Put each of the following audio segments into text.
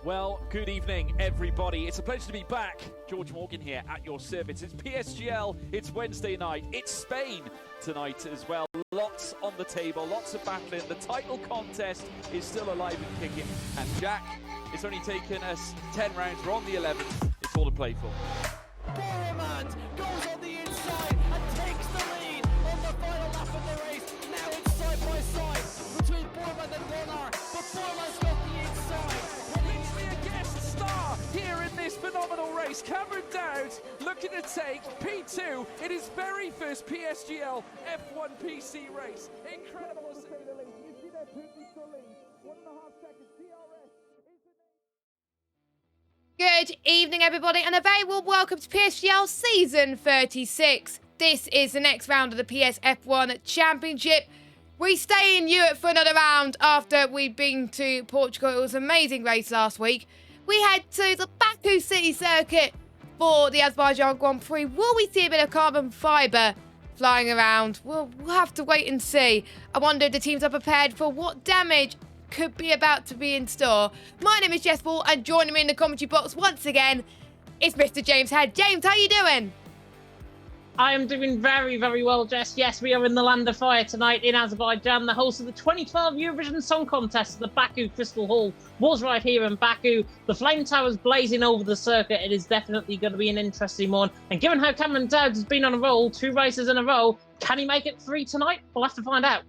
Well, good evening, everybody. It's a pleasure to be back. George Morgan here at your service. It's PSGL, it's Wednesday night, it's Spain tonight as well. Lots on the table, lots of battling. The title contest is still alive and kicking. And Jack, it's only taken us 10 rounds. We're on the 11th. It's all to play for. Boromant goes on the inside and takes the lead on the final lap of the race. Now it's side by side between Boromant and Warner, but Boromant's got the inside. Literally a guest star here in this phenomenal race. Cameron Dowd looking to take P2 in his very first PSGL F1 PC race. Incredible to say the least. You see that Putin still lead. 1.5 seconds. DRS. Good evening, everybody, and a very warm welcome to PSGL Season 36. This is the next round of the PS F1 Championship. We stay in Europe for another round after we've been to Portugal. It was an amazing race last week. We head to the Baku City Circuit for the Azerbaijan Grand Prix. Will we see a bit of carbon fibre flying around? We'll have to wait and see. I wonder if the teams are prepared for what damage could be about to be in store. My name is GeForce, and joining me in the commentary box once again is Mr. James Head. James, how you doing? I am doing very, very well, Jess. Yes, we are in the Land of Fire tonight in Azerbaijan. The host of the 2012 Eurovision Song Contest at the Baku Crystal Hall was right here in Baku. The flame towers blazing over the circuit. It is definitely going to be an interesting one. And given how Cameron Dowd has been on a roll, 2 races in a row, can he make it 3 tonight? We'll have to find out.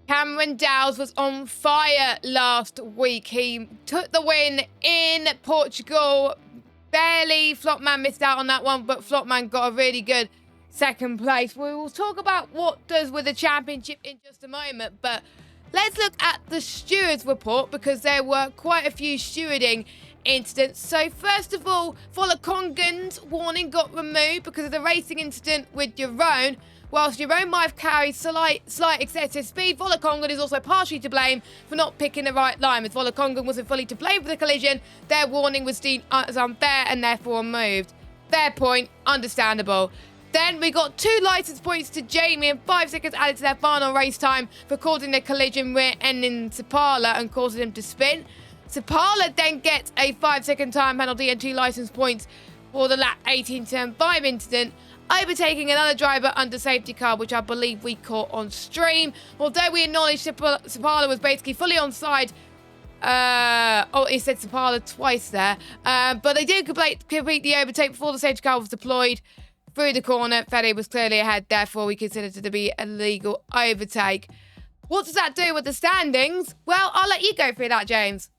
Cameron Dowd was on fire last week. He took the win in Portugal. Barely. Flopman missed out on that one, but Flopman got a really good second place. We will talk about what does with the championship in just a moment, but let's look at the stewards report because there were quite a few stewarding incidents. So first of all, Volokongan's warning got removed because of the racing incident with Jeroen. Whilst Jeroen might have carried slight excessive speed, Volokongan is also partially to blame for not picking the right line. As Volokongan wasn't fully to blame for the collision, their warning was deemed as unfair and therefore removed. Fair point, understandable. Then we got 2 licence points to Jamie and 5 seconds added to their final race time for causing the collision rear-ending Sapala and causing him to spin. Sapala then gets a 5-second time penalty and 2 licence points for the lap 18 turn 5 incident, overtaking another driver under safety car, which I believe we caught on stream. Although we acknowledge Sapala was basically fully onside. He said Sapala twice there. But they did complete the overtake before the safety car was deployed through the corner. Fede was clearly ahead, therefore we consider it to be a legal overtake. What does that do with the standings? Well, I'll let you go through that, James.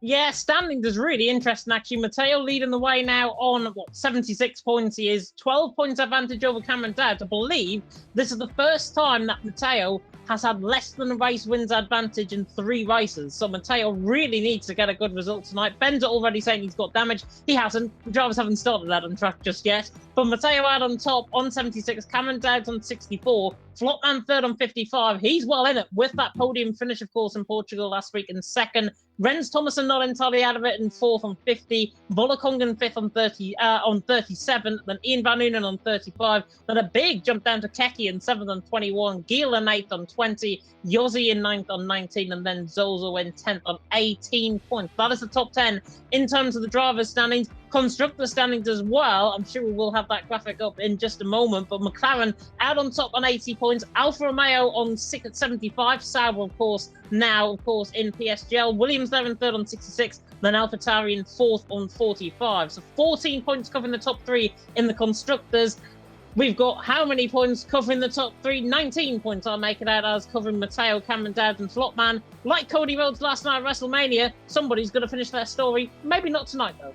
Yeah, standings is really interesting, actually. Matteo leading the way now on, 76 points he is. 12 points advantage over Cameron Dowd. I believe this is the first time that Matteo has had less than a race wins advantage in 3 races. So Matteo really needs to get a good result tonight. Ben's already saying he's got damage. He hasn't. The drivers haven't started that on track just yet. But Matteo out on top on 76. Cameron Dowd on 64. Flopman third on 55. He's well in it with that podium finish, of course, in Portugal last week in second. Renz Thomason not entirely out of it in 4th on 50. Volokongan 5th on 37. Then Ian Van Noonen on 35. Then a big jump down to Keki in 7th on 21. Giel in 8th on 20. Yossi in 9th on 19. And then Zozo in 10th on 18 points. That is the top 10 in terms of the drivers' standings. Constructor standings as well. I'm sure we will have that graphic up in just a moment. But McLaren out on top on 80 points. Alfa Romeo on 6 at 75. Sauber, of course, now, of course, in PSGL. Williams there in 3rd on 66. Then AlphaTauri in 4th on 45. So 14 points covering the top 3 in the Constructors. We've got how many points covering the top 3? 19 points I'll make it out as, covering Matteo, Cameron Dowd and Flopman. Like Cody Rhodes last night at WrestleMania, somebody's going to finish their story. Maybe not tonight, though.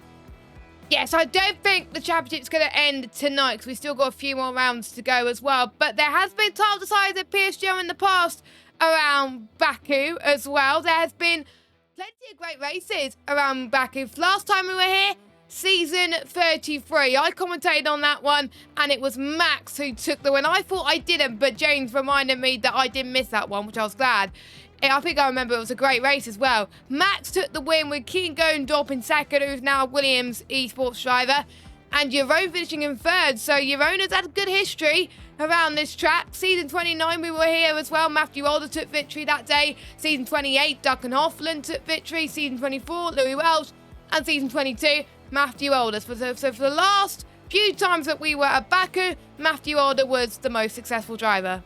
Yes, I don't think the championship's going to end tonight because we've still got a few more rounds to go as well. But there has been title decided at PSGL in the past around Baku as well. There has been plenty of great races around Baku. Last time we were here, season 33. I commentated on that one and it was Max who took the win. I thought I didn't, but James reminded me that I did miss that one, which I was glad. I think I remember it was a great race as well. Max took the win with Keane Gondorp in second, who's now Williams esports driver. and Jeroen finishing in 3rd. So Jeroen has had a good history around this track. Season 29, we were here as well. Matthew Alder took victory that day. Season 28, Duncan Hoffland took victory. Season 24, Louis Welsh. And season 22, Matthew Alder. So for the last few times that we were at Baku, Matthew Alder was the most successful driver.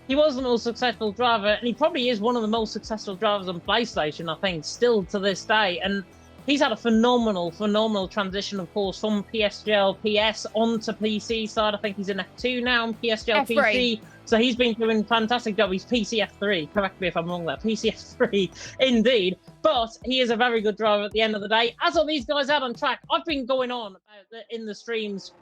He was the most successful driver, and he probably is one of the most successful drivers on PlayStation, I think, still to this day. And he's had a phenomenal transition, of course, from PSGL PS onto PC side. I think he's in F2 now on PSGL F3. PC. So he's been doing a fantastic job. He's PCF3. Correct me if I'm wrong there. PCF3, indeed. But he is a very good driver at the end of the day. As are these guys out on track. I've been going on in the streams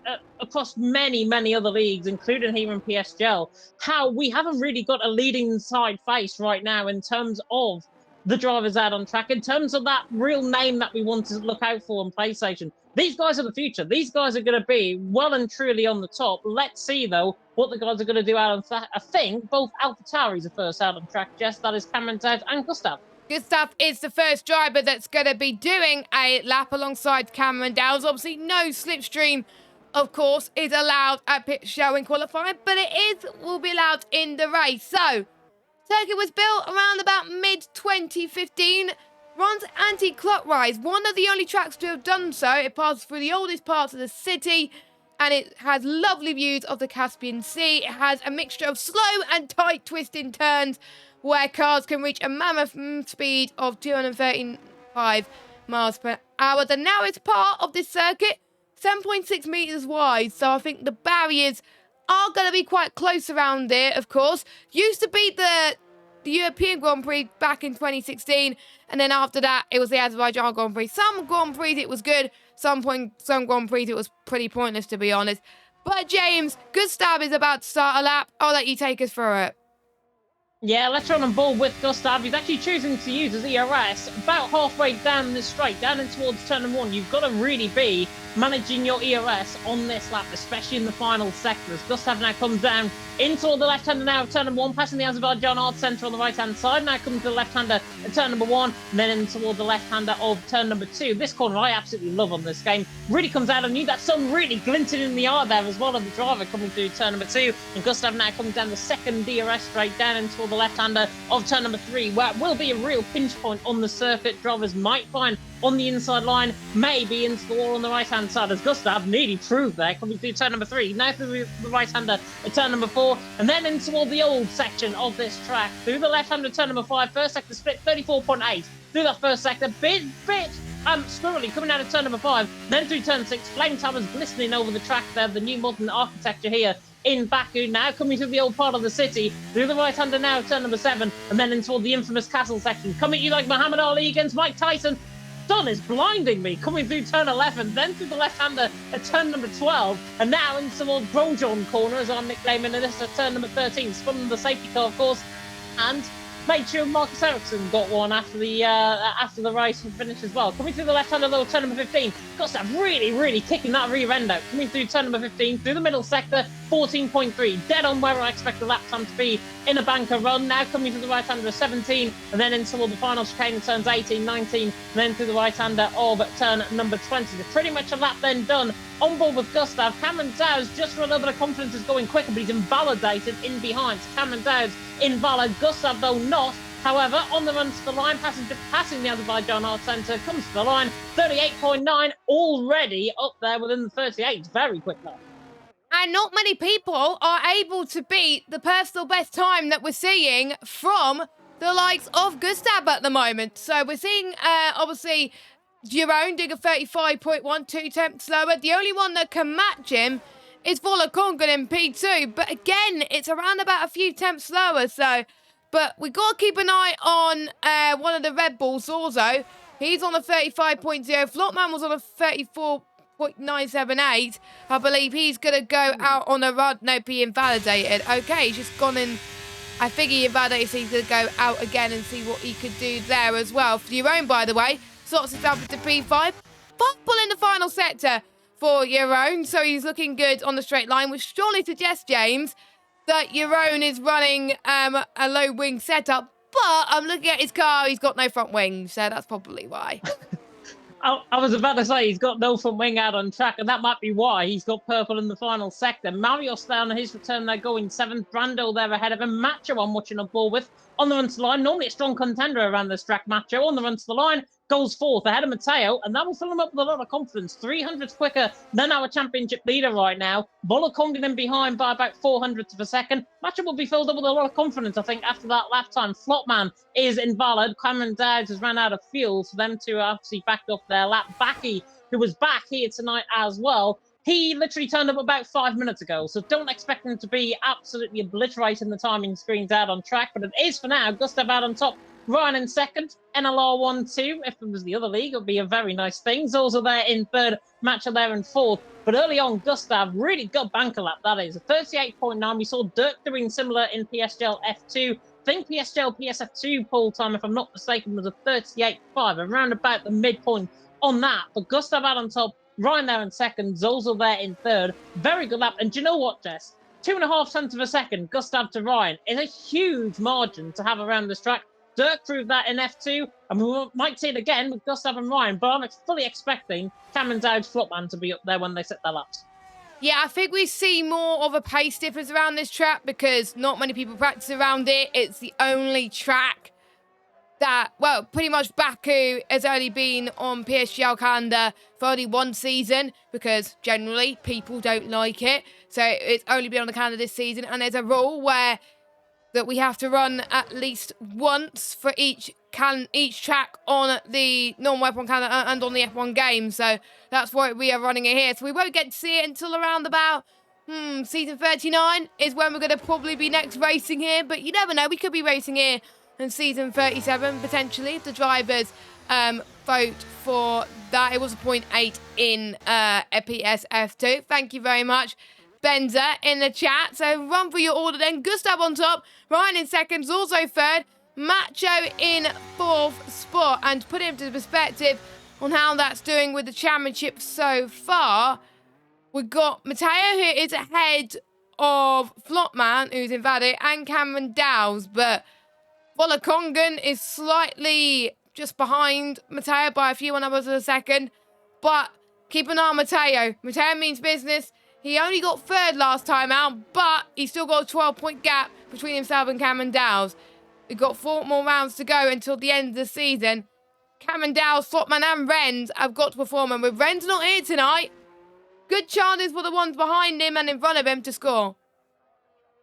across many other leagues, including here in PSGL, how we haven't really got a leading side face right now in terms of the drivers out on track, in terms of that real name that we want to look out for on PlayStation. These guys are the future. These guys are going to be well and truly on the top. Let's see, though, what the guys are going to do out on track. I think both AlphaTauri's are first out on track, Jess. That is Cameron Dowd and Gustav. Gustav is the first driver that's going to be doing a lap alongside Cameron Dowds. Obviously, no slipstream, of course, is allowed at pit show in qualifying, but will be allowed in the race. So, circuit was built around about mid-2015. Runs anti-clockwise. One of the only tracks to have done so. It passes through the oldest parts of the city, and it has lovely views of the Caspian Sea. It has a mixture of slow and tight twisting turns where cars can reach a mammoth speed of 235 miles per hour. The narrowest part of this circuit, 7.6 meters wide, so I think the barriers are going to be quite close around here, of course. Used to be the European Grand Prix back in 2016, and then after that, it was the Azerbaijan Grand Prix. Some Grand Prix it was good, some Grand Prix it was pretty pointless, to be honest. But James, Gustav is about to start a lap. I'll let you take us through it. Yeah, let's run on board with Gustav. He's actually choosing to use his ERS about halfway down this straight, down in towards turn number 1. You've got to really be managing your ERS on this lap, especially in the final sectors. Gustav now comes down in toward the left-hander now of turn number 1, passing the Azerbaijan Art Centre on the right-hand side. Now comes to the left-hander at turn number 1, and then in toward the left-hander of turn number 2. This corner I absolutely love on this game. Really comes out on you. That sun really glinting in the eye there as well of the driver coming through turn number 2. And Gustav now comes down the second DRS straight down in toward the left-hander of turn number 3, where it will be a real pinch point on the circuit. Drivers might find on the inside line, maybe into the wall on the right-hand side, as Gustav nearly proved there, coming through turn number 3, now through the right-hander at turn number 4, and then into all the old section of this track, through the left-hander turn number 5, first sector split 34.8, through that first sector, bit squirrely coming out of turn number 5, then through turn 6, flame towers glistening over the track there, the new modern architecture here in Baku, now coming through the old part of the city, through the right-hander now turn number 7, and then into all the infamous castle section, coming at you like Muhammad Ali against Mike Tyson. Sun is blinding me, coming through turn 11, then through the left-hander at turn number 12, and now into the old Grosjean corner, as I'm nicknaming this, at turn number 13, spun the safety car, of course, and made sure Marcus Ericsson got one after the race finish as well. Coming through the left-hander though, turn number 15, Gustav really kicking that rear end out. Coming through turn number 15, through the middle sector, 14.3, dead on where I expect the lap time to be in a banker run. Now coming through the right-hander 17, and then into the final chicane of turns 18, 19, and then through the right-hander of turn number 20. So pretty much a lap then done on board with Gustav. Cameron Dowds, just for a little bit of confidence, is going quicker, but he's invalidated in behind. So Cameron Dowds invalid, Gustav though not. However, on the run to the line, passing the Azerbaijan Art Centre, comes to the line, 38.9, already up there within the 38. Very quick lap. And not many people are able to beat the personal best time that we're seeing from the likes of Gustav at the moment. So we're seeing, obviously, Jeroen doing a 35.1, 2 tenths slower. The only one that can match him is Vola Kongan in P2. But again, it's around about a few tenths slower. So, but we got to keep an eye on one of the Red Bulls, Zorzo. He's on a 35.0. Flotman was on a 34.978. I believe he's going to go out on a run. No, be invalidated. Okay, he's just gone in. I think he invalidated, so he's going to go out again and see what he could do there as well. For Jeroen, by the way, slots himself into P5. Purple in the final sector for Jeroen, so he's looking good on the straight line, which surely suggests, James, that Jeroen is running a low wing setup. But I'm looking at his car, he's got no front wings, so that's probably why. I was about to say he's got no front wing out on track, and that might be why he's got purple in the final sector. Marios there on his return, they're going 7th. Brando there ahead of him. Macho I'm watching on ball with. On the run to the line, normally a strong contender around this track. Macho on the run to the line, goes 4th ahead of Mateo, and that will fill him up with a lot of confidence. 300 quicker than our championship leader right now. Volokongan in behind by about 400th of a second. Macho will be filled up with a lot of confidence, I think, after that lap time. Flopman is invalid. Cameron Dowds has ran out of fuel for them to obviously back off their lap. Backy, who was back here tonight as well, he literally turned up about 5 minutes ago, so don't expect him to be absolutely obliterating the timing screens out on track, but it is for now. Gustav out on top, Ryan in 2nd, NLR 1-2. If it was the other league, it would be a very nice thing. Zozo there in 3rd, Matcha there in 4th. But early on, Gustav really got banker lap, that is. A 38.9. We saw Dirk doing similar in PSGL F2. I think PSGL PSF2 pole time, if I'm not mistaken, was a 38.5, around about the midpoint on that. But Gustav out on top, Ryan there in 2nd, Zozo there in 3rd. Very good lap. And do you know what, Jess? 2.5 tenths of a second, Gustav to Ryan, is a huge margin to have around this track. Dirk proved that in F2, and we might see it again with Gustav and Ryan, but I'm fully expecting Cameron Dowd's Flopman to be up there when they set their laps. Yeah, I think we see more of a pace difference around this track because not many people practice around it. It's the only track that, well, pretty much Baku has only been on PSGL calendar for only one season because generally people don't like it. So it's only been on the calendar this season, and there's a rule where that we have to run at least once for each track on the normal F1 calendar and on the F1 game. So that's why we are running it here. So we won't get to see it until around about season 39 is when we're going to probably be next racing here. But you never know, we could be racing here in season 37 potentially if the drivers vote for that. It was a 0.8 in PSF2. Thank you very much, Benza, in the chat. So run for your order then. Gustav on top, Ryan in 2nd, also 3rd, Macho in 4th spot. And to put it into perspective on how that's doing with the championship so far, we've got Mateo, who is ahead of Flopman, who's invalid, and Cameron Dowds, but Volokongan is slightly just behind Mateo by a few hours of a second. But keep an eye on Mateo. Mateo means business. He only got 3rd last time out, but he's still got a 12-point gap between himself and Cameron Dowds. We've got 4 more rounds to go until the end of the season. Cameron Dowds, Flopman and Renz have got to perform, and with Renz not here tonight, good chances for the ones behind him and in front of him to score.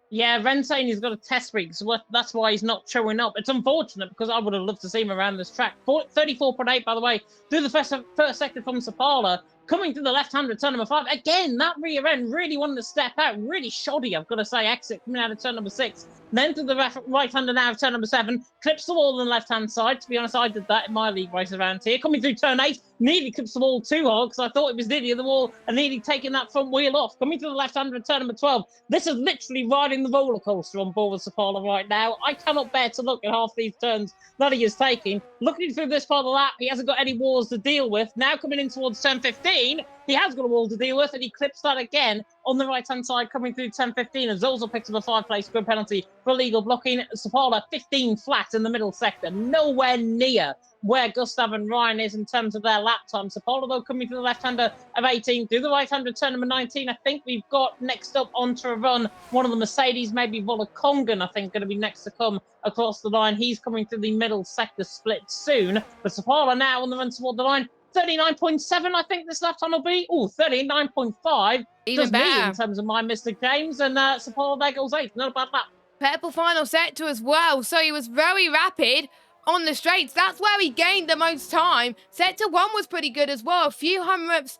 Yeah, Ren's saying he's got a test week, so that's why he's not showing up. It's unfortunate because I would have loved to see him around this track. 34.8, by the way, through the first sector from Sapala. Coming to the left-hand of turn number 5. Again, that rear end really wanted to step out. Really shoddy, I've got to say, exit coming out of turn number 6. Then to the right-hander now of turn number 7. Clips the wall on the left-hand side. To be honest, I did that in my league race around here. Coming through turn 8. Nearly clips the wall too hard because I thought it was nearly the wall and nearly taking that front wheel off. Coming to the left-hander of turn number 12. This is literally riding the roller coaster on board with Sapala right now. I cannot bear to look at half these turns that he is taking. Looking through this part of the lap, he hasn't got any walls to deal with. Now coming in towards turn 15, he has got a wall to deal with, and he clips that again on the right-hand side coming through 10-15, and Zozo picks up a 5-place grid penalty for illegal blocking. Sapala 15 flat in the middle sector, nowhere near where Gustav and Ryan is in terms of their lap time. Sapala, though, coming to the left-hander of 18, through the right-hander turn number 19. I think we've got next up onto a run one of the Mercedes, maybe Volokongan, I think, going to be next to come across the line. He's coming through the middle sector split soon, but Sapala now on the run toward the line. 39.7, I think this lap time will be. Oh, 39.5. Even better in terms of my Mr. James, and Sapala there goes 8th. Not a bad lap. Purple final sector as well, so he was very rapid on the straights. That's where he gained the most time. Sector 1 was pretty good as well. A few hundredths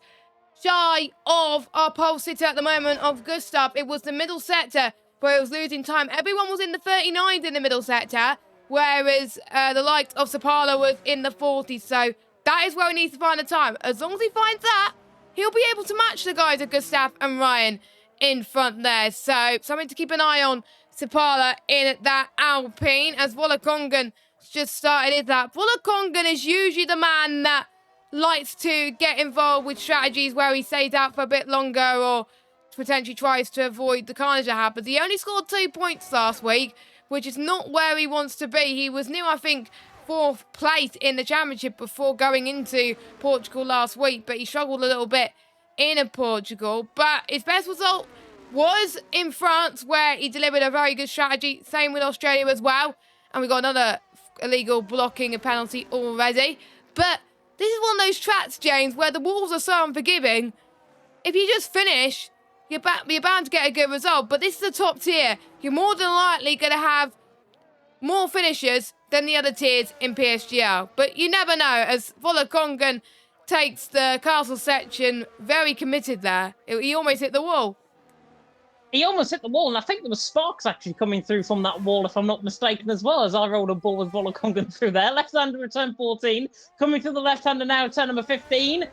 shy of our pole sitter at the moment of Gustav. It was the middle sector where he was losing time. Everyone was in the 39s in the middle sector, whereas the likes of Sapala was in the 40s. So that is where he needs to find the time. As long as he finds that, he'll be able to match the guys of Gustav and Ryan in front there. So something to keep an eye on. Sapala in that Alpine as Volokongan just started his lap. Volokongan is usually the man that likes to get involved with strategies where he stays out for a bit longer or potentially tries to avoid the carnage that happens. He only scored 2 points last week, which is not where he wants to be. He was new, I think, 4th place in the championship before going into Portugal last week, but he struggled a little bit in Portugal. But his best result was in France, where he delivered a very good strategy. Same with Australia as well. And we got another illegal blocking a penalty already. But this is one of those tracks, James, where the walls are so unforgiving. If you just finish, you're bound to get a good result. But this is the top tier. You're more than likely going to have more finishers than the other tiers in PSGL. But you never know, as Volokongan takes the castle section very committed there. He almost hit the wall. He almost hit the wall, and I think there was sparks actually coming through from that wall, if I'm not mistaken, as well, as I rolled a ball with Volokongan through there. Left-hander return 14, coming to the left-hander now, turn number 15.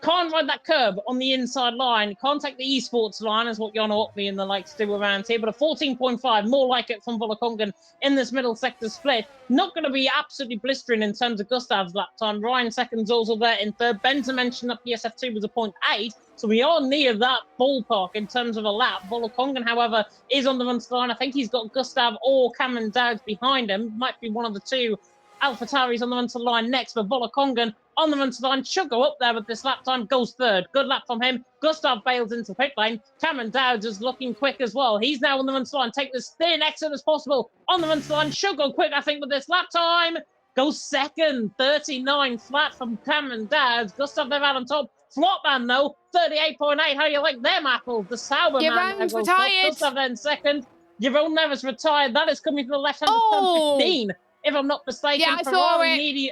Can't ride that curb on the inside line. Can't take the esports line, is what Jon Orkney and the likes do around here. But a 14.5, more like it from Volokongan in this middle sector split. Not going to be absolutely blistering in terms of Gustav's lap time. Ryan seconds also there in third. Ben to mention that PSF2 was a 0.8. So we are near that ballpark in terms of a lap. Volokongan, however, is on the run to the line. I think he's got Gustav or Cameron Dowd behind him. Might be one of the two. AlphaTauri's on the run to the line next, but Volokongan on the run to the line should go up there with this lap time. Goes third. Good lap from him. Gustav bails into the pit lane. Cameron Dowd is looking quick as well. He's now on the run to the line. Take this thin exit as possible. On the run to the line. Should go quick, I think, with this lap time. Goes second. 39 flat from Cameron Dowd. Gustav there out on top. Flopman, though. 38.8. How you like them apples? The Sauber man. Jerome's retired. Gustav then second. Jerome Neves retired. That is coming to the left hand of turn 15. If I'm not mistaken, yeah, I saw it.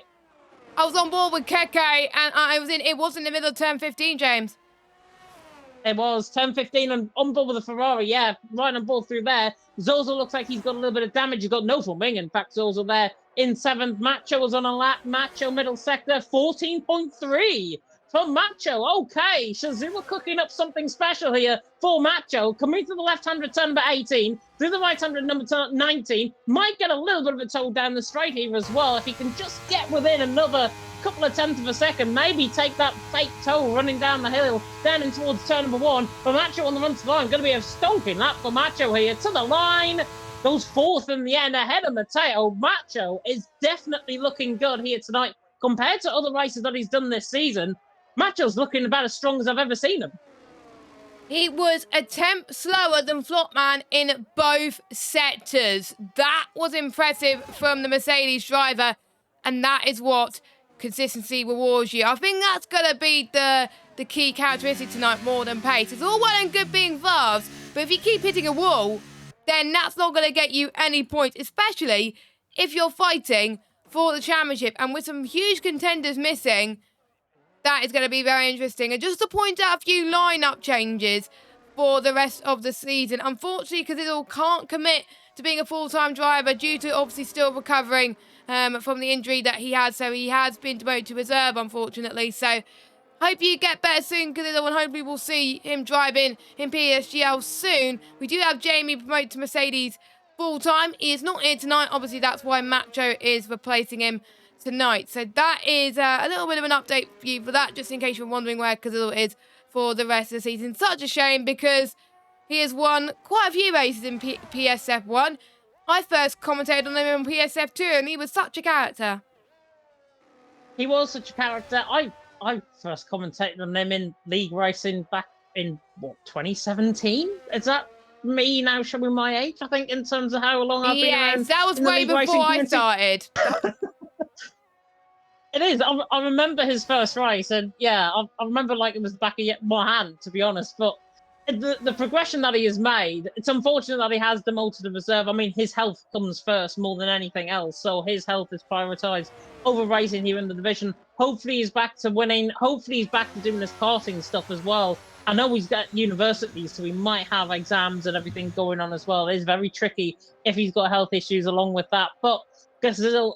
I was on board with Keke, and it was in the middle of turn 15, James. It was turn 15 and on board with the Ferrari, yeah, right on board through there. Zozo looks like he's got a little bit of damage. He's got no filming. In fact, Zozo there in 7th. Macho was on a lap. Macho middle sector, 14.3 for Macho. Okay, Shazua cooking up something special here for Macho. Coming to the left-hand return number 18. Through the right-hand number 19. Might get a little bit of a toe down the straight here as well. If he can just get within another couple of tenths of a second, maybe take that fake toe running down the hill, down in towards turn number 1. But Macho on the run to the line. Going to be a stonking lap for Macho here. To the line. Goes 4th in the end ahead of Mateo. Macho is definitely looking good here tonight. Compared to other races that he's done this season, Macho's looking about as strong as I've ever seen him. He was a tenth slower than Flopman in both sectors. That was impressive from the Mercedes driver, and that is what consistency rewards you. I think that's going to be the key characteristic tonight more than pace. It's all well and good being fast, but if you keep hitting a wall, then that's not going to get you any points, especially if you're fighting for the championship. And with some huge contenders missing, that is going to be very interesting. And just to point out a few lineup changes for the rest of the season. Unfortunately, Cazizzo can't commit to being a full-time driver due to obviously still recovering from the injury that he had. So he has been demoted to reserve, unfortunately. So hope you get better soon, Cazizzo, and hopefully we'll see him driving in PSGL soon. We do have Jamie promoted to Mercedes full-time. He is not here tonight. Obviously, that's why Macho is replacing him tonight. So that is a little bit of an update for you for that, just in case you're wondering where Cazizzo is for the rest of the season. Such a shame because he has won quite a few races in PSF1. I first commentated on him on PSF2 and he was such a character. He was such a character. I first commentated on him in league racing back in, 2017? Is that me now showing my age, I think, in terms of how long I've been around? Yes, that was way before I started. It is. I remember his first race, and yeah, I remember like it was the back of my hand, to be honest. But the progression that he has made, it's unfortunate that he has demoted to reserve. I mean, his health comes first more than anything else, so his health is prioritised over racing here in the division. Hopefully he's back to winning. Hopefully he's back to doing this karting stuff as well. I know he's got universities, so he might have exams and everything going on as well. It is very tricky if he's got health issues along with that. But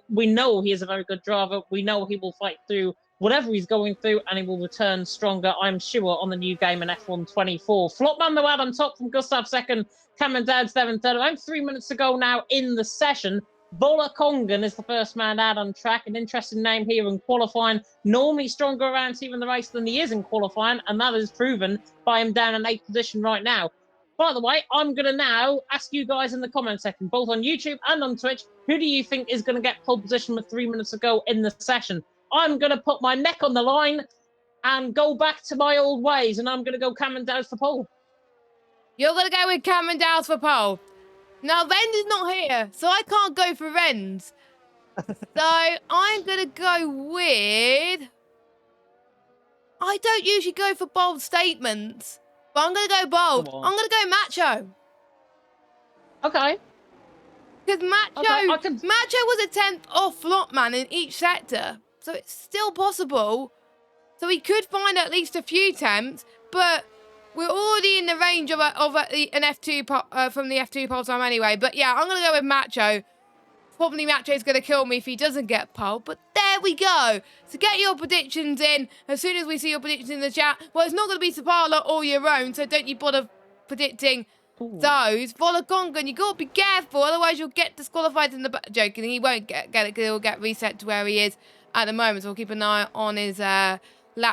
we know he is a very good driver. We know he will fight through whatever he's going through, and he will return stronger, I'm sure, on the new game in F1 24. Flopman though out on top from Gustav second, Cameron Dowd 7th. Around 3 minutes to go now in the session. Volokongan is the first man out on track. An interesting name here in qualifying. Normally stronger around here in the race than he is in qualifying, and that is proven by him down in 8th position right now. By the way, I'm going to now ask you guys in the comment section, both on YouTube and on Twitch, who do you think is going to get pole position with 3 minutes to go in the session? I'm going to put my neck on the line and go back to my old ways, and I'm going to go Cameron Dowd for pole. You're going to go with Cameron Dowd for pole. Now, Rens is not here, so I can't go for Rens. So I'm going to go with... I don't usually go for bold statements, but I'm going to go bold. I'm going to go Macho. Okay. Because Macho was a 10th off Flopman in each sector, so it's still possible. So he could find at least a few attempts, but we're already in the range of an F2 from the F2 pole time anyway. But yeah, I'm going to go with Macho. Probably Macho's going to kill me if he doesn't get pole, but there we go. So get your predictions in as soon as we see your predictions in the chat. Well, it's not going to be Sapala or your own, so don't you bother predicting those. Volagongan, you got to be careful, otherwise you'll get disqualified in the... Joking, he won't get it, because he'll get reset to where he is at the moment, so we'll keep an eye on his lap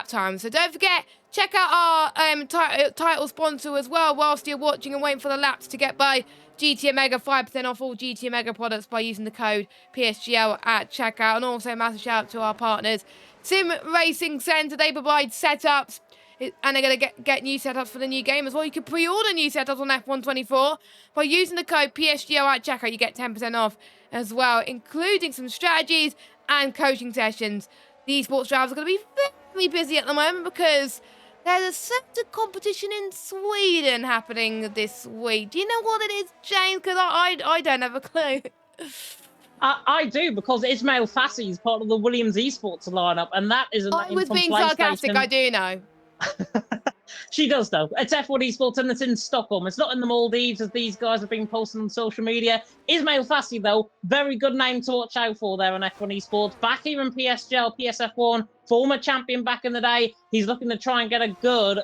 time. So don't forget, check out our title sponsor as well whilst you're watching and waiting for the laps to get by. GT Omega, 5% off all GT Omega products by using the code PSGL at checkout. And also a massive shout out to our partners, Sim Racing Centre. They provide setups, and they're going to get new setups for the new game as well. You can pre-order new setups on F124 by using the code PSGL at checkout. You get 10% off as well, including some strategies and coaching sessions. The esports drivers are going to be very busy at the moment because there's a sector competition in Sweden happening this week. Do you know what it is, James? Because I don't have a clue. I do, because Ismail Fassi is part of the Williams Esports lineup, and that is a name I was from being PlayStation. sarcastic, I do know. She does, though. It's F1 Esports, and it's in Stockholm. It's not in the Maldives, as these guys have been posting on social media. Ismail Fassi, though, very good name to watch out for there on F1 Esports. Back here in PSGL, PSF1, former champion back in the day. He's looking to try and get a good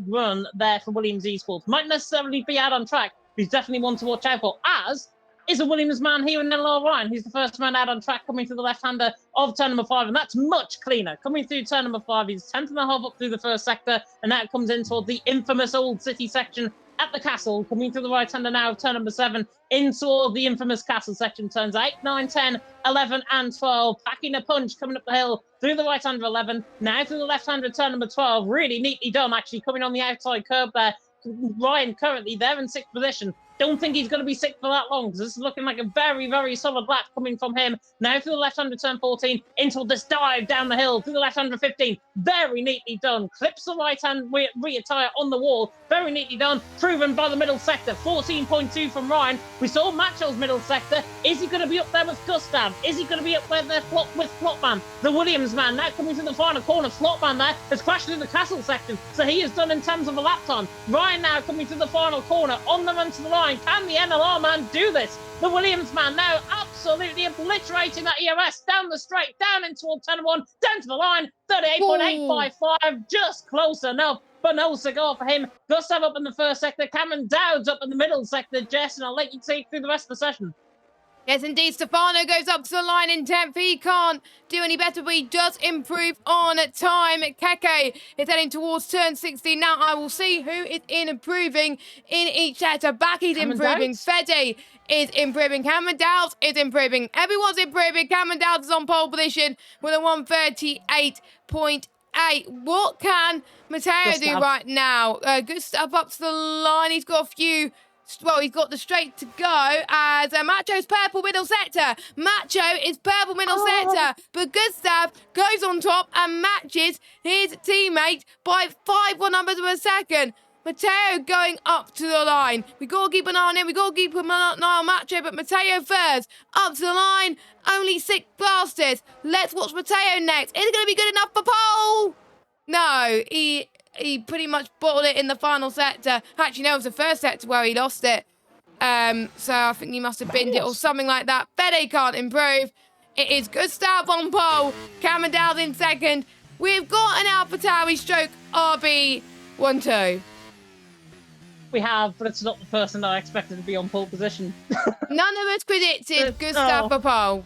run there for Williams Esports. Might necessarily be out on track. He's definitely one to watch out for, as is a Williams man here in LR Ryan. He's the first man out on track coming through the left-hander of turn number 5, and that's much cleaner. Coming through turn number 5, he's 10th and a half up through the first sector, and now it comes in toward the infamous Old City section at the castle, coming through the right-hander now of turn number 7, in toward the infamous castle section, turns 8, 9, 10, 11, and 12, packing a punch coming up the hill through the right-hander 11, now through the left-hander turn number 12, really neatly done, actually, coming on the outside curb there. Ryan currently there in 6th position. Don't think he's going to be sick for that long, because this is looking like a very, very solid lap coming from him. Now through the left-hander turn 14, into this dive down the hill, through the left-hander 15. Very neatly done. Clips the right-hand rear tyre on the wall. Very neatly done. Proven by the middle sector. 14.2 from Ryan. We saw Macho's middle sector. Is he going to be up there with Gustav? Is he going to be up there with Flopman? The Williams man now coming to the final corner. Flopman there has crashed through the castle section. So he is done in terms of a lap time. Ryan now coming to the final corner on the run to the line. Can the NLR man do this? The Williams man now absolutely obliterating that EOS down the straight, down into turn 1, down to the line, 38.855, just close enough, but no cigar for him. Gustav up in the first sector, Cameron Dowd's up in the middle sector, Jess, and I'll let you take through the rest of the session. Yes, indeed. Stefano goes up to the line in 10th. He can't do any better, but he does improve on time. Keke is heading towards turn 16. Now I will see who is improving in each sector. Baki's improving. Fede is improving. Cameron Dowd is improving. Everyone's improving. Cameron Dowd is on pole position with a 138.8. What can Matteo do right now? Good stuff up to the line. He's got a few... Well, he's got the straight to go as Macho's purple middle sector. Macho is purple middle sector, but Gustav goes on top and matches his teammate by 5/100 of a second. Matteo going up to the line. We got to keep an eye on him. We got to keep an eye on Macho, but Matteo first. Up to the line. Only 6 blasters. Let's watch Matteo next. Is it going to be good enough for pole? No, he pretty much bottled it in the final sector. Actually, no, it was the first sector where he lost it. So I think he must have binned it or something like that. Fede can't improve. It is Gustav on pole. Cameron Dowd in second. We've got an AlphaTauri stroke RB12. We have, but it's not the person that I expected to be on pole position. None of us predicted Gustav for pole.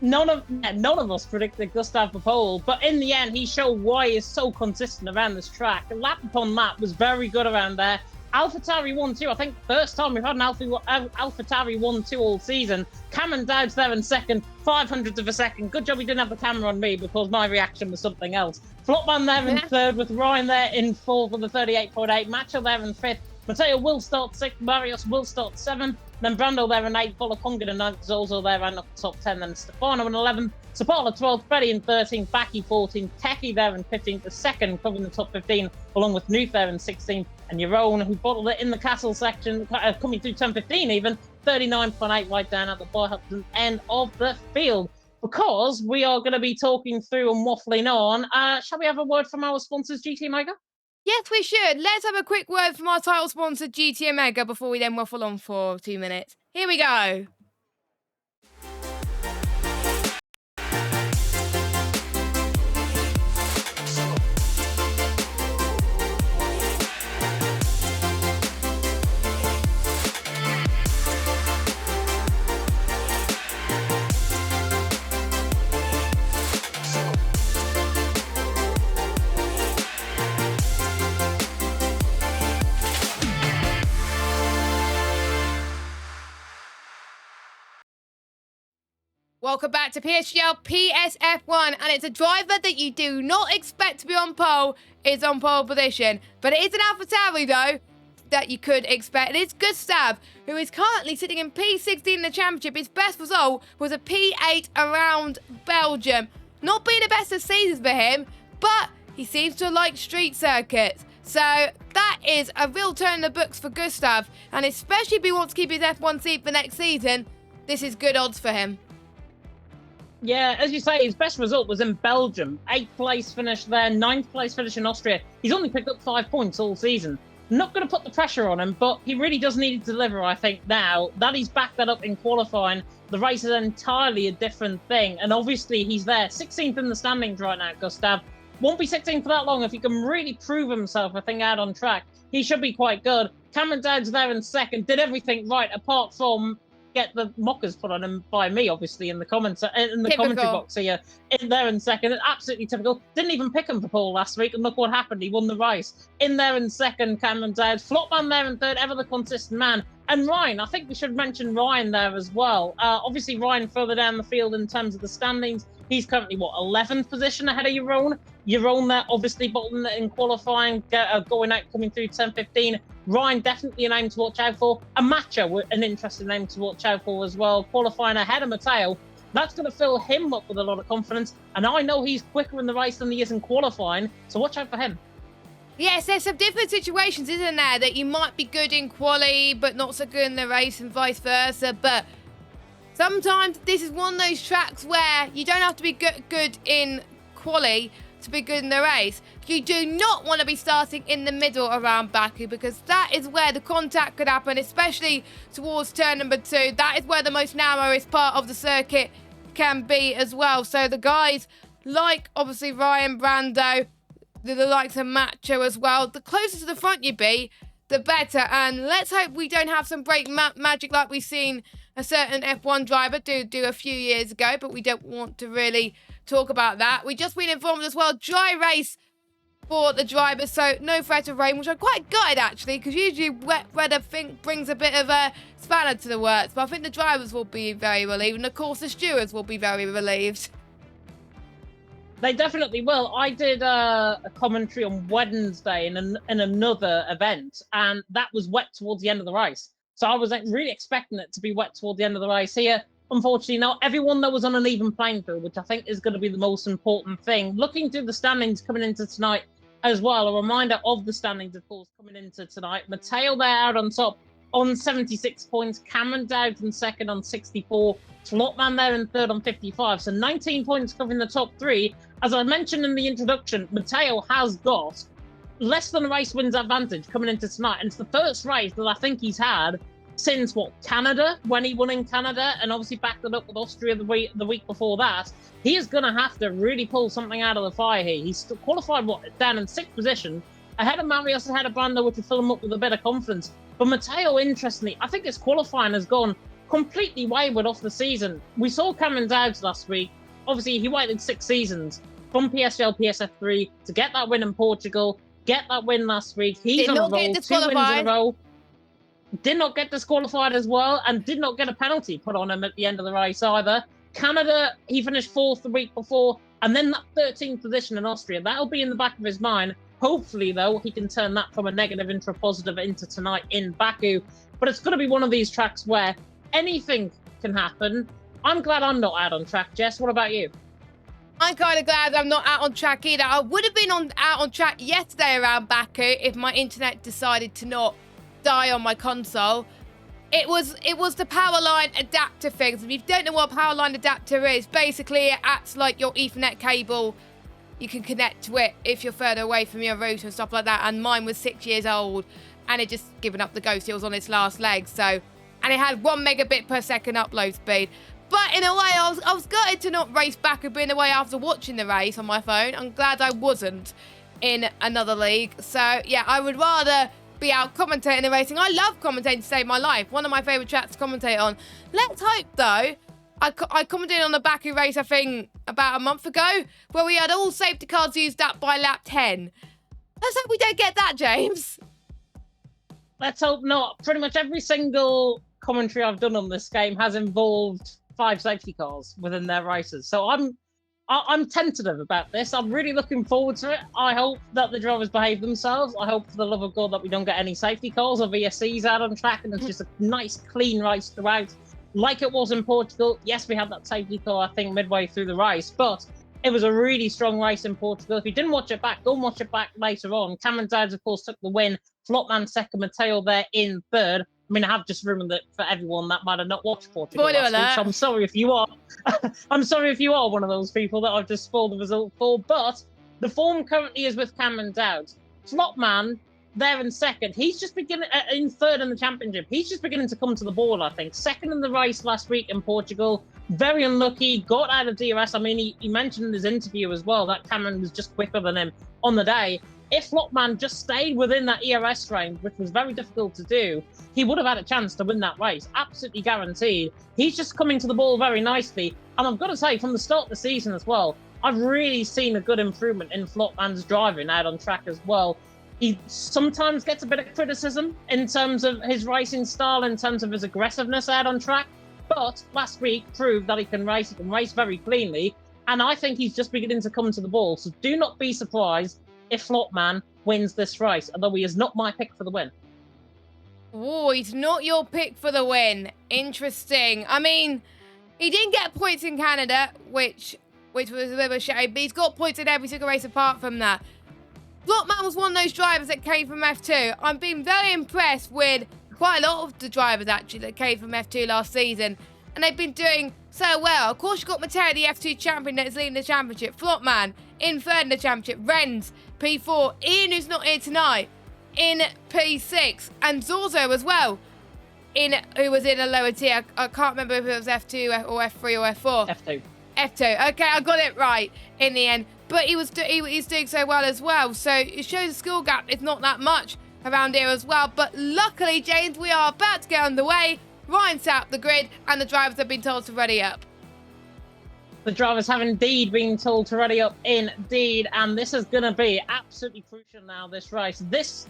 None of us predicted Gustav for pole, but in the end, he showed why he's so consistent around this track. Lap upon lap was very good around there. AlphaTauri 1-2. I think first time we've had an AlphaTauri 1-2 all season. Cameron Dowd's there in second, 500th of a second. Good job he didn't have the camera on me because my reaction was something else. Flopman there in third, with Ryan there in fourth with a 38.8. Macho there in fifth. Mateo will start sixth. Marius will start seventh. Then Brando there in eighth. Volokonga in ninth. Zozo there in the top 10. Then Stefano in 11th. Sapala 12th. Freddie in 13th. Baki 14th. Teki there in 15th. The second covering the top 15, along with Nuth there in 16th. And Yaron, who bottled it in the castle section, coming through 10-15 even, 39.8 right down at the bottom end of the field. Because we are going to be talking through and waffling on, shall we have a word from our sponsors, GT Mega? Yes, we should. Let's have a quick word from our title sponsor, GT Omega, before we then waffle on for 2 minutes. Here we go. Welcome back to PSGL PSF1, and it's a driver that you do not expect to be on pole is on pole position. But it is an AlphaTauri, though, that you could expect. It's Gustav, who is currently sitting in P16 in the championship. His best result was a P8 around Belgium. Not being the best of seasons for him, but he seems to like street circuits. So that is a real turn in the books for Gustav, and especially if he wants to keep his F1 seat for next season, this is good odds for him. Yeah, as you say, his best result was in Belgium. 8th place finish there, 9th place finish in Austria. He's only picked up 5 points all season. Not going to put the pressure on him, but he really does need to deliver, I think, now. That he's backed that up in qualifying, the race is entirely a different thing. And obviously, he's there, 16th in the standings right now, Gustav. Won't be 16th for that long. If he can really prove himself, I think, out on track, he should be quite good. Cameron Dowd's there in second, did everything right, apart from get the mockers put on him by me, obviously, in the comments, in the commentary box here, in there in second. Absolutely typical. Didn't even pick him for pole last week, and look what happened. He won the race. In there in second, Cameron Dowd. Flopman there in third, ever the consistent man. And Ryan, I think we should mention Ryan there as well. Obviously, Ryan further down the field in terms of the standings. He's currently, 11th position ahead of Yaron. Yaron there, obviously, bottom in qualifying, going out, coming through 10-15. Ryan, definitely a name to watch out for. A Macho, an interesting name to watch out for as well. Qualifying ahead of Mateo. That's going to fill him up with a lot of confidence. And I know he's quicker in the race than he is in qualifying, so watch out for him. Yes, there's some different situations, isn't there, that you might be good in quali, but not so good in the race and vice versa. But sometimes this is one of those tracks where you don't have to be good in quali to be good in the race. You do not want to be starting in the middle around Baku, because that is where the contact could happen, especially towards turn number 2. That is where the most narrowest part of the circuit can be as well. So the guys like, obviously, Ryan, Brando, the likes of Macho as well, the closer to the front you be, the better. And let's hope we don't have some brake magic like we've seen a certain F1 driver do a few years ago, but we don't want to really talk about that. We've just been informed as well, dry race for the drivers, so no threat of rain, which I'm quite gutted actually, because usually wet weather brings a bit of a spanner to the works, but I think the drivers will be very relieved, and of course the stewards will be very relieved. They definitely will. I did a commentary on Wednesday in another event, and that was wet towards the end of the race. So I was really expecting it to be wet toward the end of the race here. Unfortunately, not everyone that was on an even playing field, which I think is going to be the most important thing. Looking through the standings coming into tonight as well, a reminder of the standings, of course, coming into tonight. Mateo there out on top on 76 points. Cameron Dowd in second on 64. Flopman there in third on 55. So 19 points covering the top 3. As I mentioned in the introduction, Mateo has got less than a race wins advantage coming into tonight. And it's the first race that I think he's had since, Canada, when he won in Canada, and obviously backed it up with Austria the week before that. He is going to have to really pull something out of the fire here. He's qualified, down in 6th position, ahead of Marius, ahead of Brando, which will fill him up with a bit of confidence. But Mateo, interestingly, I think his qualifying has gone completely wayward off the season. We saw Cameron Dowd last week. Obviously, he waited 6 seasons from PSGL, PSF3 to get that win in Portugal. get that win last week. He's Did on a not get roll, 2 wins in a disqualified. row. Did not get disqualified as well, and did not get a penalty put on him at the end of the race either. Canada, he finished 4th the week before, and then that 13th position in Austria. That'll be in the back of his mind. Hopefully, though, he can turn that from a negative into a positive into tonight in Baku. But it's going to be one of these tracks where anything can happen. I'm glad I'm not out on track, Jess. What about you? I'm kind of glad I'm not out on track either. I would have been out on track yesterday around Baku if my internet decided to not die on my console. It was the power line adapter things. If you don't know what a power line adapter is, basically it acts like your Ethernet cable. You can connect to it if you're further away from your router and stuff like that. And mine was 6 years old, and it just given up the ghost. It was on its last leg. So, and it had 1 megabit per second upload speed. But in a way, I was gutted to not race back and being away after watching the race on my phone. I'm glad I wasn't in another league. So yeah, I would rather be out commentating the racing. I love commentating to save my life. One of my favourite tracks to commentate on. Let's hope, though, I commentated on the Baku race, I think, about a month ago, where we had all safety cars used up by lap 10. Let's hope we don't get that, James. Let's hope not. Pretty much every single commentary I've done on this game has involved 5 safety cars within their races. So I'm tentative about this. I'm really looking forward to it. I hope that the drivers behave themselves. I hope, for the love of God, that we don't get any safety calls or VSCs out on track, and it's just a nice, clean race throughout, like it was in Portugal. Yes, we had that safety car, I think, midway through the race, but it was a really strong race in Portugal. If you didn't watch it back, go and watch it back later on. Cameron Dowds, of course, took the win. Flopman second, Mateo there in third. I mean, I have just rumored that for everyone that might have not watched Portugal last week, so I'm sorry if you are. I'm sorry if you are one of those people that I've just spoiled the result for. But the form currently is with Cameron Dowds. Flopman there in second. He's just beginning in third in the championship. He's just beginning to come to the ball, I think. Second in the race last week in Portugal. Very unlucky. Got out of DRS. I mean, he mentioned in his interview as well that Cameron was just quicker than him on the day. If Flopman just stayed within that ERS range, which was very difficult to do, he would have had a chance to win that race. Absolutely guaranteed. He's just coming to the ball very nicely. And I've got to say, from the start of the season as well, I've really seen a good improvement in Flopman's driving out on track as well. He sometimes gets a bit of criticism in terms of his racing style, in terms of his aggressiveness out on track. But last week proved that he can race very cleanly. And I think he's just beginning to come to the ball. So do not be surprised if Flopman wins this race, although he is not my pick for the win. Oh, he's not your pick for the win. Interesting. I mean, he didn't get points in Canada, which was a bit of a shame, but he's got points in every single race apart from that. Flopman was one of those drivers that came from F2. I'm being very impressed with quite a lot of the drivers, actually, that came from F2 last season, and they've been doing so well. Of course, you've got Mateo, the F2 champion that is leading the championship. Flopman in third in the championship. Renz, P4. Ian, who's not here tonight, in P6. And Zorzo as well, who was in a lower tier. I can't remember if it was F2 or F3 or F4. F2. F2. Okay, I got it right in the end. But he's doing so well as well. So it shows the skill gap is not that much around here as well. But luckily, James, we are about to get underway. Ryan set up the grid, and the drivers have been told to ready up. The drivers have indeed been told to ready up, indeed, and this is going to be absolutely crucial now, this race. This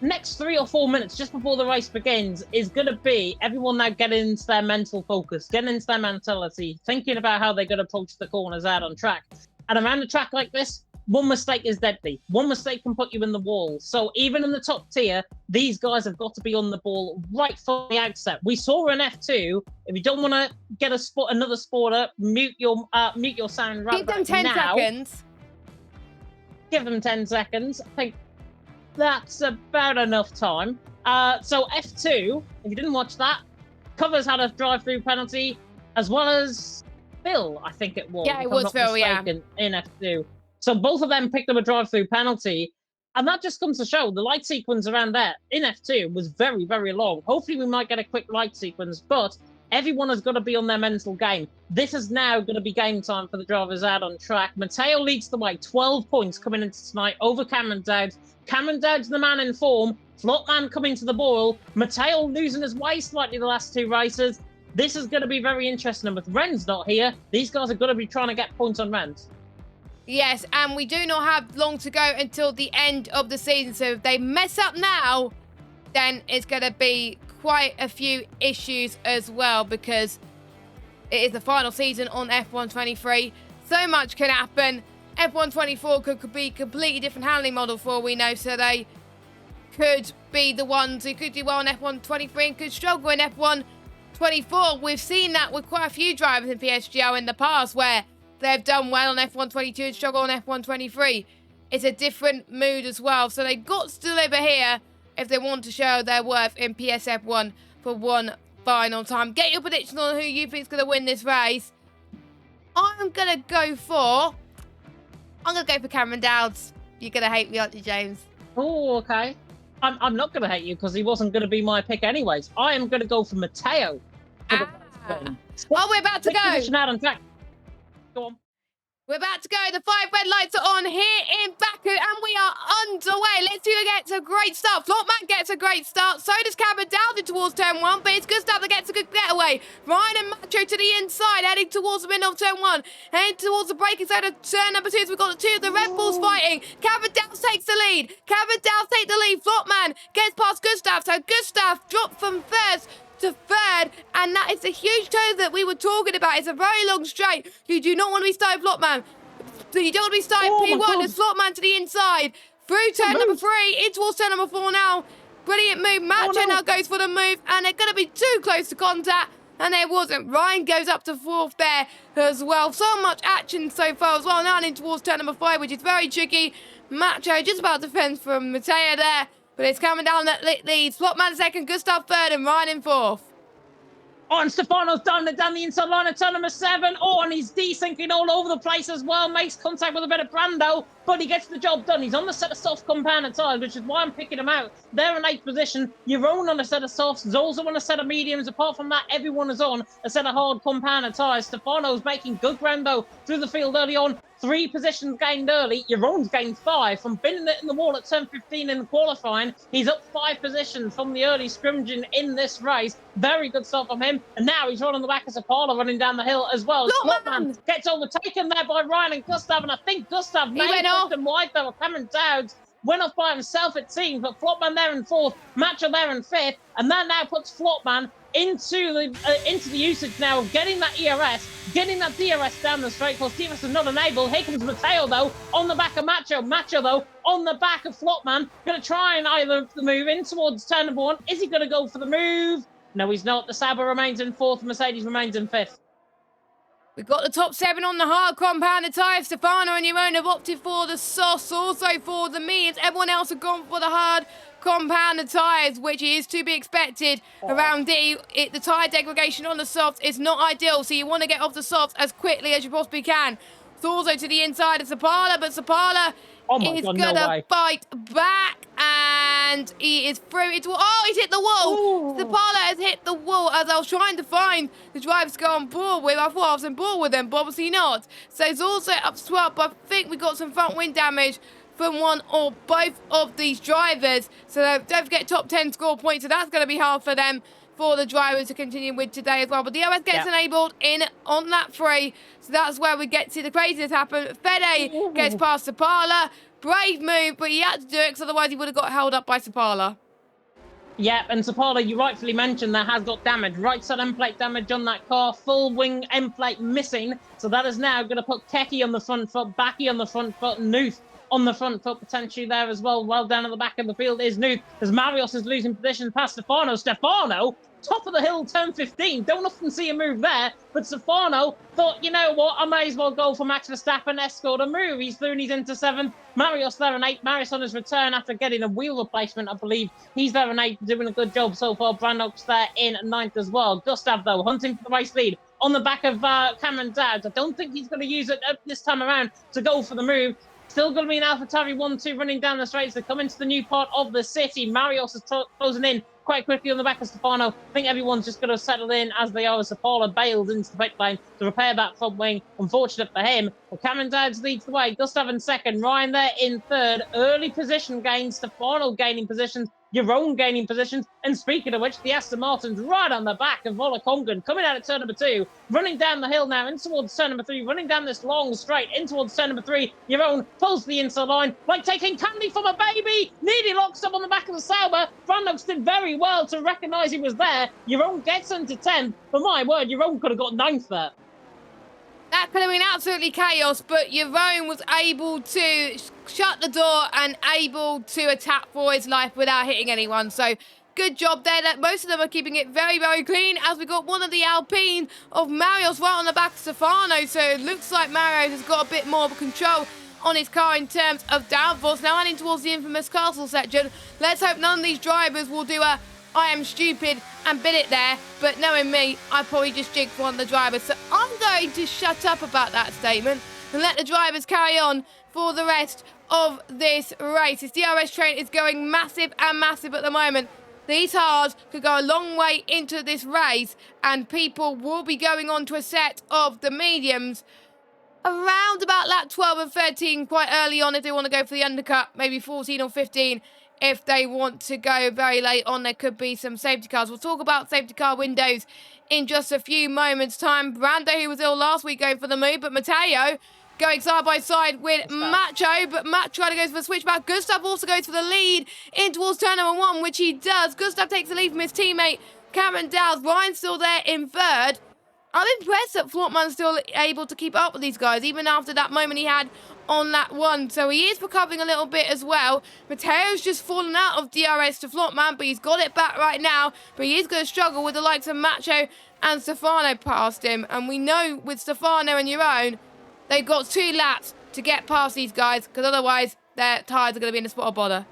next 3 or 4 minutes, just before the race begins, is going to be everyone now getting into their mental focus, getting into their mentality, thinking about how they're going to approach the corners out on track. And around a track like this, one mistake is deadly. One mistake can put you in the wall. So even in the top tier, these guys have got to be on the ball right from the outset. We saw in F2. If you don't want to get another spoiler, mute your sound right Give them 10 now. seconds. Give them 10 seconds. I think that's about enough time. So F2, if you didn't watch that, Covers had a drive-through penalty, as well as Phil, I think it was. Yeah, it was Phil, yeah. In F2. So both of them picked up a drive-through penalty, and that just comes to show the light sequence around there in F2 was very, very long. Hopefully we might get a quick light sequence, but everyone has got to be on their mental game. This is now going to be game time for the drivers out on track. Mateo leads the way, 12 points coming into tonight over Cameron Dowds. Cameron Dowds, the man in form. Flopman coming to the ball. Mateo losing his way slightly the last 2 races. This is going to be very interesting. And with Renz not here, these guys are going to be trying to get points on Renz. Yes, and we do not have long to go until the end of the season. So if they mess up now, then it's going to be quite a few issues as well, because it is the final season on F1 23. So much can happen. F1 24 could be a completely different handling model for all we know. So they could be the ones who could do well in F1 23 and could struggle in F1 24. We've seen that with quite a few drivers in PSGL in the past, where they've done well on F1 22 and struggle on F1 23. It's a different mood as well. So they've got to deliver here if they want to show their worth in PSF1 for one final time. Get your prediction on who you think is going to win this race. I'm going to go for Cameron Dowds. You're going to hate me, aren't you, James? Oh, okay. I'm not going to hate you because he wasn't going to be my pick anyways. I am going to go for Matteo. Oh, we're about to go. Position out on track. Go on. We're about to go. The 5 red lights are on here in Baku, and we are underway. Let's see who gets a great start. Flopman gets a great start. So does Cameron Dowd towards turn 1, but it's Gustav that gets a good getaway. Ryan and Macho to the inside, heading towards the middle of turn 1. Heading towards the braking side of turn number 2. So we've got the 2 of the Red Bulls fighting. Cameron Dowd takes the lead. Cameron Dowd takes the lead. Flopman gets past Gustav. So Gustav dropped from first to third, and that is a huge toe that we were talking about. It's a very long straight. You do not want to be starting Flopman. So you don't want to be starting P1 as Flopman to the inside. Through turn number 3, in towards turn number 4 now. Brilliant move. Macho now goes for the move, and they're going to be too close to contact, and there wasn't. Ryan goes up to 4th there as well. So much action so far as well. Now in towards turn number 5, which is very tricky. Macho just about to fence from Matteo there. But it's coming down that leads. Flopman 2nd, Gustav 3rd, and Ryan in 4th. Oh, and Stefano's down the inside line of turn number 7. Oh, and he's desyncing all over the place as well. Makes contact with a bit of Brando, but he gets the job done. He's on the set of soft compounded tyres, which is why I'm picking him out. They're in 8th position. Jeroen on a set of softs. Zol's on a set of mediums. Apart from that, everyone is on a set of hard compounded tyres. Stefano's making good ground, though, through the field early on. 3 positions gained early. Jeroen's gained 5 from binning it in the wall at turn 15 in the qualifying. He's up 5 positions from the early scrimmaging in this race. Very good stuff from him. And now he's running the back of Sapala, running down the hill as well. Flopman gets overtaken there by Ryan and Gustav, and I think Gustav may have pushed him wide there. Cameron Dowds went off by himself, it seems, but Flopman there in 4th, Macho there in 5th, and that now puts Flopman into the usage now of getting that ERS, getting that DRS down the straight, because DRS is not enabled. Here comes Matteo, though, on the back of Macho. Macho, though, on the back of Flopman. Going to try and either move in towards turn number 1. Is he going to go for the move? No, he's not. The Sauber remains in 4th. Mercedes remains in 5th. We've got the top 7 on the hard compounded tyres. Stefano and Jeroen have opted for the sauce, also for the mediums. Everyone else have gone for the hard compounded tyres, which is to be expected around D. The tyre degradation on the softs is not ideal, so you want to get off the softs as quickly as you possibly can. It's also to the inside of Sapala, but Sapala is going to fight back, and he is through it. Oh, he's hit the wall. Sapala has hit the wall. As I was trying to find the drivers to go on board with, I thought I was on board with them, but obviously not. So it's also up to 12, but I think we got some front wing damage from one or both of these drivers. So don't forget top 10 score points, so that's going to be hard for them, for the drivers to continue with today as well. But the OS gets enabled in on lap 3, so that's where we get to see the craziness happen. Fede gets past Sapala. Brave move, but he had to do it, because otherwise he would have got held up by Sapala. Yeah, and Sapala, you rightfully mentioned, that has got damage. Right side end plate damage on that car. Full wing end plate missing. So that is now going to put Keki on the front foot, Baki on the front foot, and Nuth on the front foot potentially there as well. Well down at the back of the field is Nuth, as Marios is losing position past Stefano. Stefano, top of the hill, turn 15. Don't often see a move there, but Stefano thought, you know what, I may as well go for Max Verstappen, escort a move. He's through and he's into 7th. Marios there in 8th. Marios on his return after getting a wheel replacement, I believe. He's there in 8th, doing a good job so far. Brandock's there in 9th as well. Gustav, though, hunting for the race lead on the back of Cameron Dowds. I don't think he's going to use it this time around to go for the move. Still going to be an AlphaTauri 1-2 running down the straights. They come into the new part of the city. Marios is closing in quite quickly on the back of Stefano. I think everyone's just going to settle in as they are, as Sapala bailed into the pit lane to repair that front wing. Unfortunate for him. Well, Cameron Dowds leads the way. Gustav in 2nd. Ryan there in 3rd. Early position gains. Stefano gaining positions. your own gaining positions. And speaking of which, the Aston Martin's right on the back of Volakongan, coming out of turn number 2, running down the hill now in towards turn number 3, running down this long straight in towards turn number 3. Your own pulls the inside line, like taking candy from a baby. Nearly locks up on the back of the Sauber. Brandnox did very well to recognise he was there. Your own gets into 10th. But my word, your own could have got 9th there. That could have been absolutely chaos, but Jerome was able to shut the door and able to attack for his life without hitting anyone. So good job there. Most of them are keeping it very, very clean, as we got one of the Alpine of Marios right on the back of Stefano. So it looks like Marios has got a bit more control on his car in terms of downforce. Now heading towards the infamous castle section. Let's hope none of these drivers will do a I am stupid and bid it there, but knowing me, I probably just jigged one of the drivers. So I'm going to shut up about that statement and let the drivers carry on for the rest of this race. This DRS train is going massive and massive at the moment. These hards could go a long way into this race, and people will be going on to a set of the mediums around about lap 12 and 13 quite early on if they want to go for the undercut, maybe 14 or 15. If they want to go very late on, there could be some safety cars. We'll talk about safety car windows in just a few moments' time. Brando, who was ill last week, going for the move, but Matteo going side by side with Macho, but Macho goes for the switchback. Gustav also goes for the lead in towards turn number 1, which he does. Gustav takes the lead from his teammate Cameron Dowles. Ryan's still there in third. I'm impressed that Flotman's still able to keep up with these guys, even after that moment he had on that one. So he is recovering a little bit as well. Mateo's just fallen out of DRS to Flotman, but he's got it back right now. But he is going to struggle with the likes of Macho and Stefano past him. And we know with Stefano and Jerome, they've got 2 laps to get past these guys, because otherwise their tyres are going to be in a spot of bother.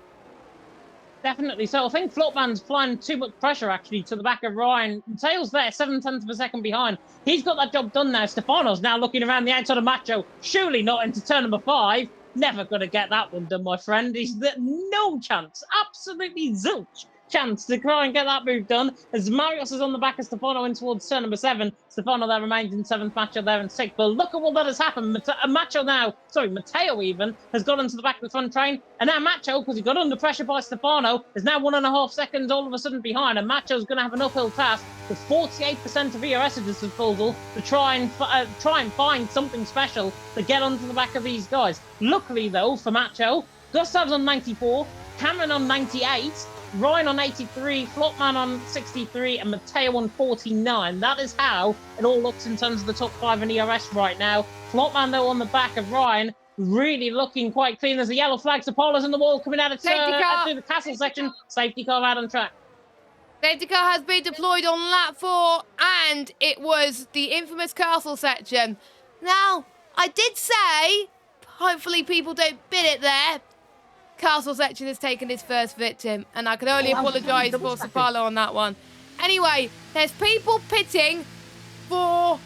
Definitely. So I think Flopman's applying too much pressure, actually, to the back of Ryan. Tails there, 7/10 of a second behind. He's got that job done now. Stefano's now looking around the outside of Macho. Surely not into turn number 5. Never going to get that one done, my friend. He's no chance. Absolutely zilch chance to try and get that move done. As Marios is on the back of Stefano in towards turn number 7. Stefano there remains in 7th, Macho there in 6th. But look at what that has happened. Matteo even, has got into the back of the front train. And now Macho, because he got under pressure by Stefano, is now 1.5 seconds all of a sudden behind. And Macho's going to have an uphill task with 48% of ERS at his disposal to try and find something special to get onto the back of these guys. Luckily, though, for Macho, Gustav's on 94, Cameron on 98, Ryan on 83, Flotman on 63, and Matteo on 49. That is how it all looks in terms of the top 5 in ERS right now. Flotman, though, on the back of Ryan, really looking quite clean. There's a yellow flag. Apollo's in the wall coming out of through the castle section. Safety car out on track. Safety car has been deployed on lap 4, and it was the infamous castle section. Now, I did say, hopefully people don't bid it there, castle section has taken its first victim, and I can only apologise for Sapalo on that one. Anyway, there's people pitting for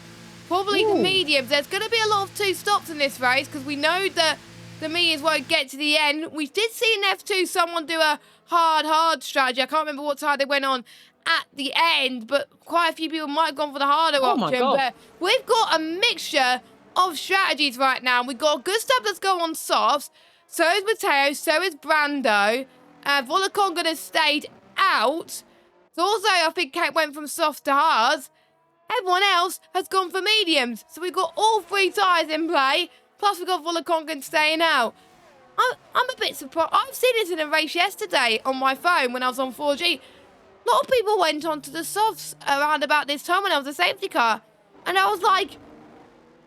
probably the mediums. There's going to be a lot of 2 stops in this race, because we know that the mediums won't get to the end. We did see in F2 someone do a hard strategy. I can't remember what side they went on at the end, but quite a few people might have gone for the harder option. But we've got a mixture of strategies right now. We've got Gustav that's going on softs, so is Matteo, so is Brando. Volakongan has stayed out. So also, I think Kate went from soft to hards. Everyone else has gone for mediums. So we've got all 3 tyres in play. Plus, we've got Volakongan staying out. I'm a bit surprised. I've seen this in a race yesterday on my phone when I was on 4G. A lot of people went on to the softs around about this time when I was a safety car. And I was like,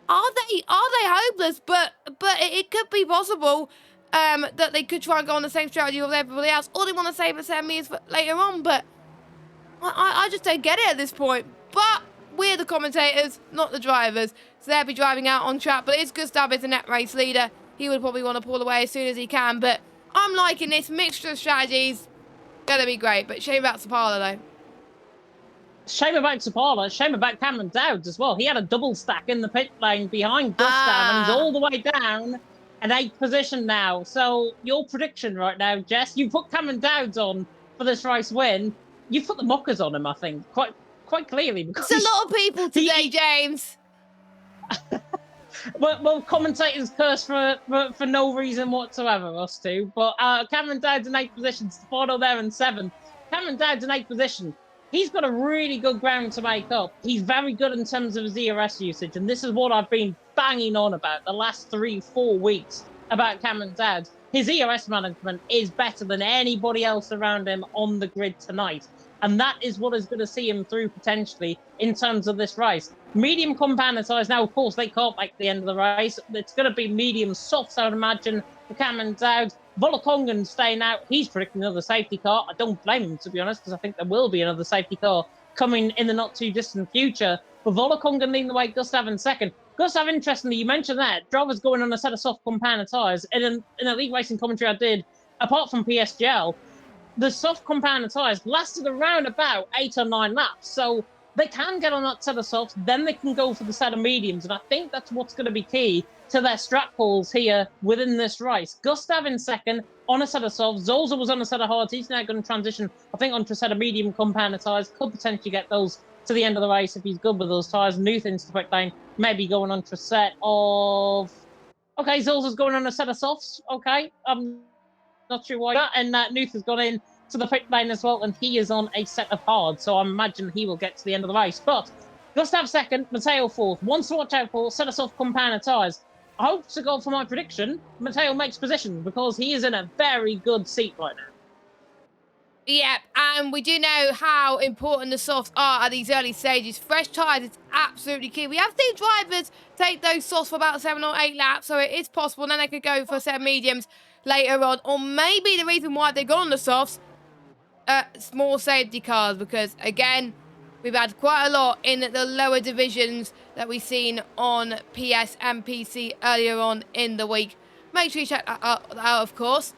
are they hopeless? But it could be possible that they could try and go on the same strategy with everybody else. Or they want to save us 7 meters for later on. But I just don't get it at this point. But we're the commentators, not the drivers. So they'll be driving out on track. But it's Gustav is the net race leader. He would probably want to pull away as soon as he can. But I'm liking this mixture of strategies. Gonna be great. But shame about Sapala, though. Shame about Sapala. Shame about Cameron Dowds as well. He had a double stack in the pit lane behind Gustav. And he's all the way down in 8th position now. So your prediction right now, Jess, you put Cameron Dowds on for this race win. You put the mockers on him, I think, quite clearly. Because it's a lot of people today, James. Well, commentators curse for no reason whatsoever, us two. But Cameron Dowd's in 8th position, Stefano there in 7th. Cameron Dowd's in 8th position. He's got a really good ground to make up. He's very good in terms of his ERS usage, and this is what I've been banging on about the last 3-4 weeks about Cameron Dowd. His ERS management is better than anybody else around him on the grid tonight. And that is what is going to see him through potentially in terms of this race. Medium compound size. Now, of course, they can't make the end of the race. It's going to be medium softs, I would imagine, for Cameron Dowd. Volokongan staying out. He's predicting another safety car. I don't blame him, to be honest, because I think there will be another safety car coming in the not too distant future. But Volokongan leading the way, Gustav in 2nd. Gustav, interestingly, you mentioned that. Drivers going on a set of soft compound tyres. In a league racing commentary I did, apart from PSGL, the soft compound tyres lasted around about 8 or 9 laps. So they can get on that set of softs, then they can go for the set of mediums. And I think that's what's going to be key to their strat calls here within this race. Gustav in 2nd on a set of softs. Zolza was on a set of hards. He's now going to transition, I think, onto a set of medium compound tyres. Could potentially get those to the end of the race if he's good with those tyres. Nuth into the quick lane, maybe going onto a set of... Okay, Zolza's going on a set of softs. Okay, not sure why. And Nuth has gone in to the pit lane as well, and he is on a set of hard, so I imagine he will get to the end of the race. But Gustav 2nd, Matteo 4th. One to watch out for, set of soft compound tyres. I hope to go for my prediction. Matteo makes position because he is in a very good seat right now. Yep, and we do know how important the softs are at these early stages. Fresh tyres is absolutely key. We have seen drivers take those softs for about 7 or 8 laps, so it is possible. And then they could go for a set of mediums later on. Or maybe the reason why they got on the softs, small safety cars, because again, we've had quite a lot in the lower divisions that we've seen on PS and PC earlier on in the week. Make sure you check that out, of course,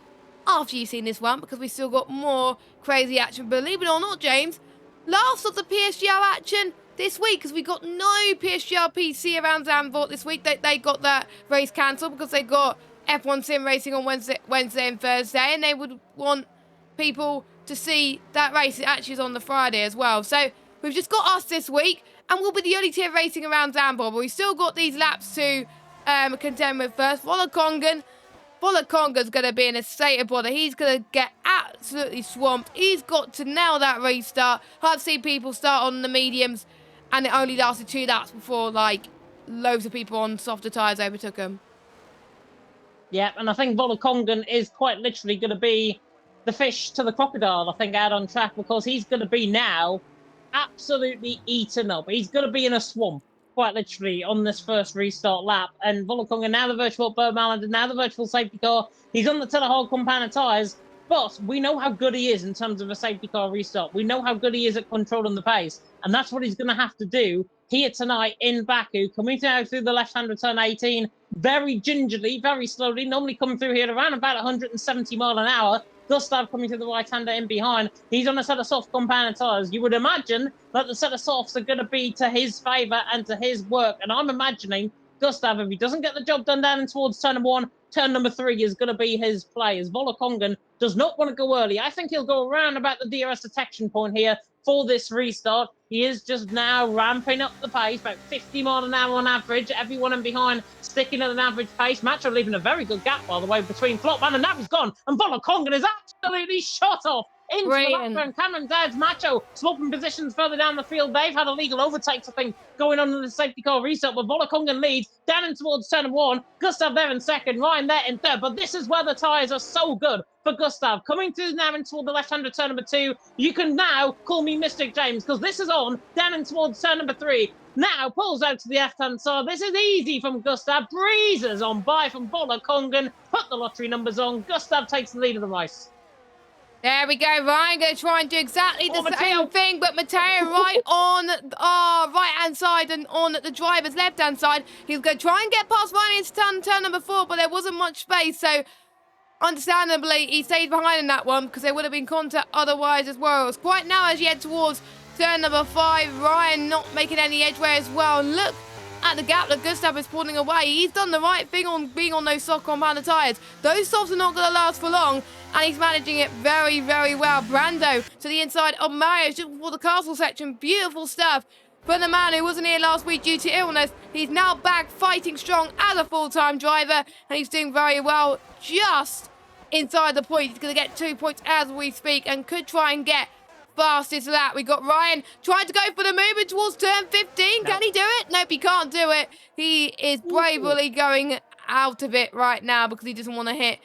after you've seen this one, because we've still got more crazy action. Believe it or not, James, last of the PSGL action this week, because we got no PSGL PC around Zandvoort this week. They got that race cancelled because they got F1 Sim Racing on Wednesday and Thursday, and they would want people to see that race. It actually is on the Friday as well. So we've just got us this week, and we'll be the only tier racing around Zandvoort, but we've still got these laps to contend with first. Volokongan's going to be in a state of bother. He's going to get absolutely swamped. He's got to nail that restart. I've seen people start on the mediums, and it only lasted 2 laps before, like, loads of people on softer tyres overtook him. Yeah, and I think Volokongan is quite literally going to be the fish to the crocodile, I think, out on track, because he's going to be now absolutely eaten up. He's going to be in a swamp, quite literally, on this first restart lap. And Volokongan, now the virtual Burmaland, now the virtual safety car. He's on the Telehard compound of tyres, but we know how good he is in terms of a safety car restart. We know how good he is at controlling the pace, and that's what he's going to have to do here tonight in Baku, coming out through the left-hand turn 18, very gingerly, very slowly, normally coming through here around about 170 mile an hour. Gustav coming to the right-hander in behind. He's on a set of soft compound tyres. You would imagine that the set of softs are going to be to his favour and to his work. And I'm imagining Gustav, if he doesn't get the job done down and towards turn number 1, turn number 3 is going to be his play. As Volokongan does not want to go early. I think he'll go around about the DRS detection point here for this restart. He is just now ramping up the pace, about 50 mile an hour on average. Everyone in behind sticking at an average pace. Macho leaving a very good gap, by the way, between Flopman, and now he's gone. And Volokongan is absolutely shot off into the background. Cameron Dowd's Macho swapping positions further down the field. They've had illegal overtakes, I think, going on in the safety car restart, but Volokongan leads down in towards turn 1. Gustav there in 2nd, Ryan there in 3rd. But this is where the tyres are so good for Gustav. Coming through now in toward the left-hander turn number 2. You can now call me Mystic James, because this is on down in towards turn number 3. Now pulls out to the left-hand side. This is easy from Gustav. Breezes on by from Volokongan. Put the lottery numbers on. Gustav takes the lead of the race. There we go. Ryan going to try and do exactly the same thing, but Matteo right on our right-hand side and on the driver's left-hand side. He's going to try and get past Ryan into turn number 4, but there wasn't much space, so understandably, he stayed behind in that one because there would have been contact otherwise as well. It's quite now as you head towards turn number 5. Ryan not making any edgeway as well. And look at the gap that Gustav is pulling away. He's done the right thing on being on those soft compound tyres. Those softs are not going to last for long, and he's managing it very, very well. Brando to the inside of Mario just before the castle section. Beautiful stuff for the man who wasn't here last week due to illness. He's now back fighting strong as a full-time driver, and he's doing very well just inside the point. He's going to get 2 points as we speak and could try and get fastest lap. We got Ryan trying to go for the movement towards turn 15. Can he do it? Nope, he can't do it. He is bravely going out of it right now because he doesn't want to hit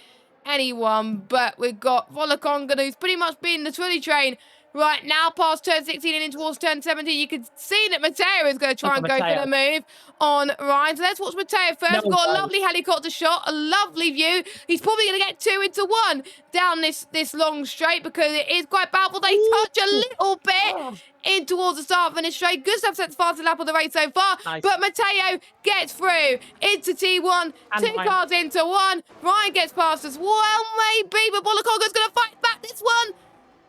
anyone. But we've got Volakongan, who's pretty much been the trolley train right now, past turn 16 and in towards turn 17. You can see that Matteo is going to try and go for the move on Ryan. So let's watch Matteo first. We've got a lovely helicopter shot, a lovely view. He's probably going to get 2 into 1 down this long straight because it is quite powerful. They touch a little bit in towards the start finish straight. Gustav sets fastest lap of the race so far, but Matteo gets through into T1, and 2 cars into 1. Ryan gets past as well, maybe, but Volakongan's going to fight back this one.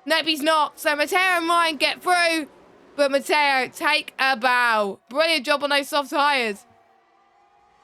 Nope, he's not. So Matteo and Ryan get through, but Matteo, take a bow. Brilliant job on those soft tyres.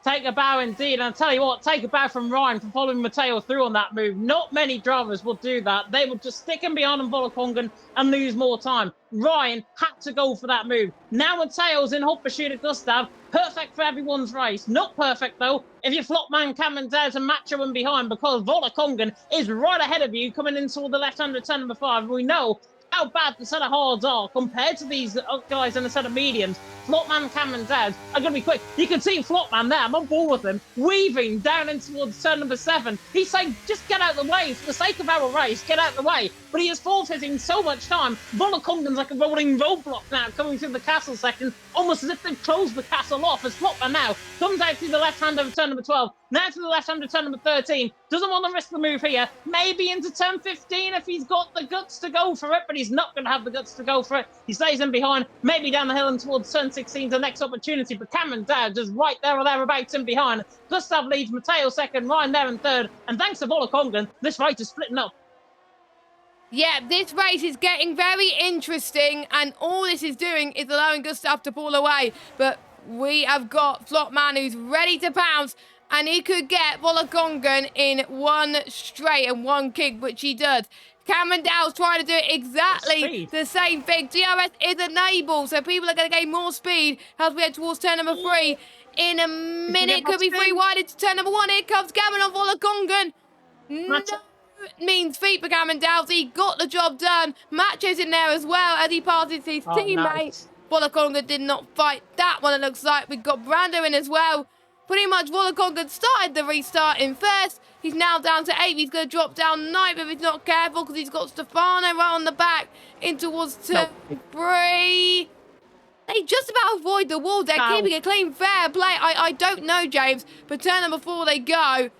Take a bow indeed, and I'll tell you what, take a bow from Ryan for following Matteo through on that move. Not many drivers will do that. They will just stick him behind on Volakongan and lose more time. Ryan had to go for that move. Now Matteo's in hot pursuit of Gustav. Perfect for everyone's race. Not perfect, though, if you're Flopman, Cameron Dowd and Macho in behind, because Volakongan is right ahead of you coming in toward the left-hander turn number 5. We know how bad the set of hards are compared to these guys in the set of mediums. Flopman, Cameron Dowd are going to be quick. You can see Flopman there, I'm on board with him, weaving down in towards turn number 7. He's saying, just get out of the way, for the sake of our race, get out of the way. But he is forfeiting so much time. Volakongan's like a rolling roadblock now, coming through the castle section, almost as if they've closed the castle off, as Flopman now comes out through the left-hand of turn number 12, now to the left-hand of turn number 13. Doesn't want to risk the move here. Maybe into turn 15 if he's got the guts to go for it, but he's not going to have the guts to go for it. He stays in behind, maybe down the hill and towards turn 16 to the next opportunity, but Cameron Dowd just right there or thereabouts in behind. Gustav leads, Matteo second, Ryan there in third, and thanks to Volakongan, this race is splitting up. Yeah, this race is getting very interesting, and all this is doing is allowing Gustav to pull away. But we have got Flopman who's ready to pounce, and he could get Volakongan in 1 straight and 1 kick, which he does. Cameron Dowd's trying to do exactly the same thing. DRS is enabled, so people are going to gain more speed as we head towards turn number 3. In a minute, could be 3 wide into turn number 1. Here comes Cameron on Volakongan. No means feet for Cameron Dowd. He got the job done. Macho's in there as well as he passes his teammate. Nice. Volakongan did not fight that one, it looks like. We've got Brando in as well. Pretty much Volakongan started the restart in first. He's now down to 8. He's going to drop down 9th if he's not careful because he's got Stefano right on the back in towards turn 3. They just about avoid the wall. They're keeping a clean, fair play. I don't know, James, but turn number 4 they go.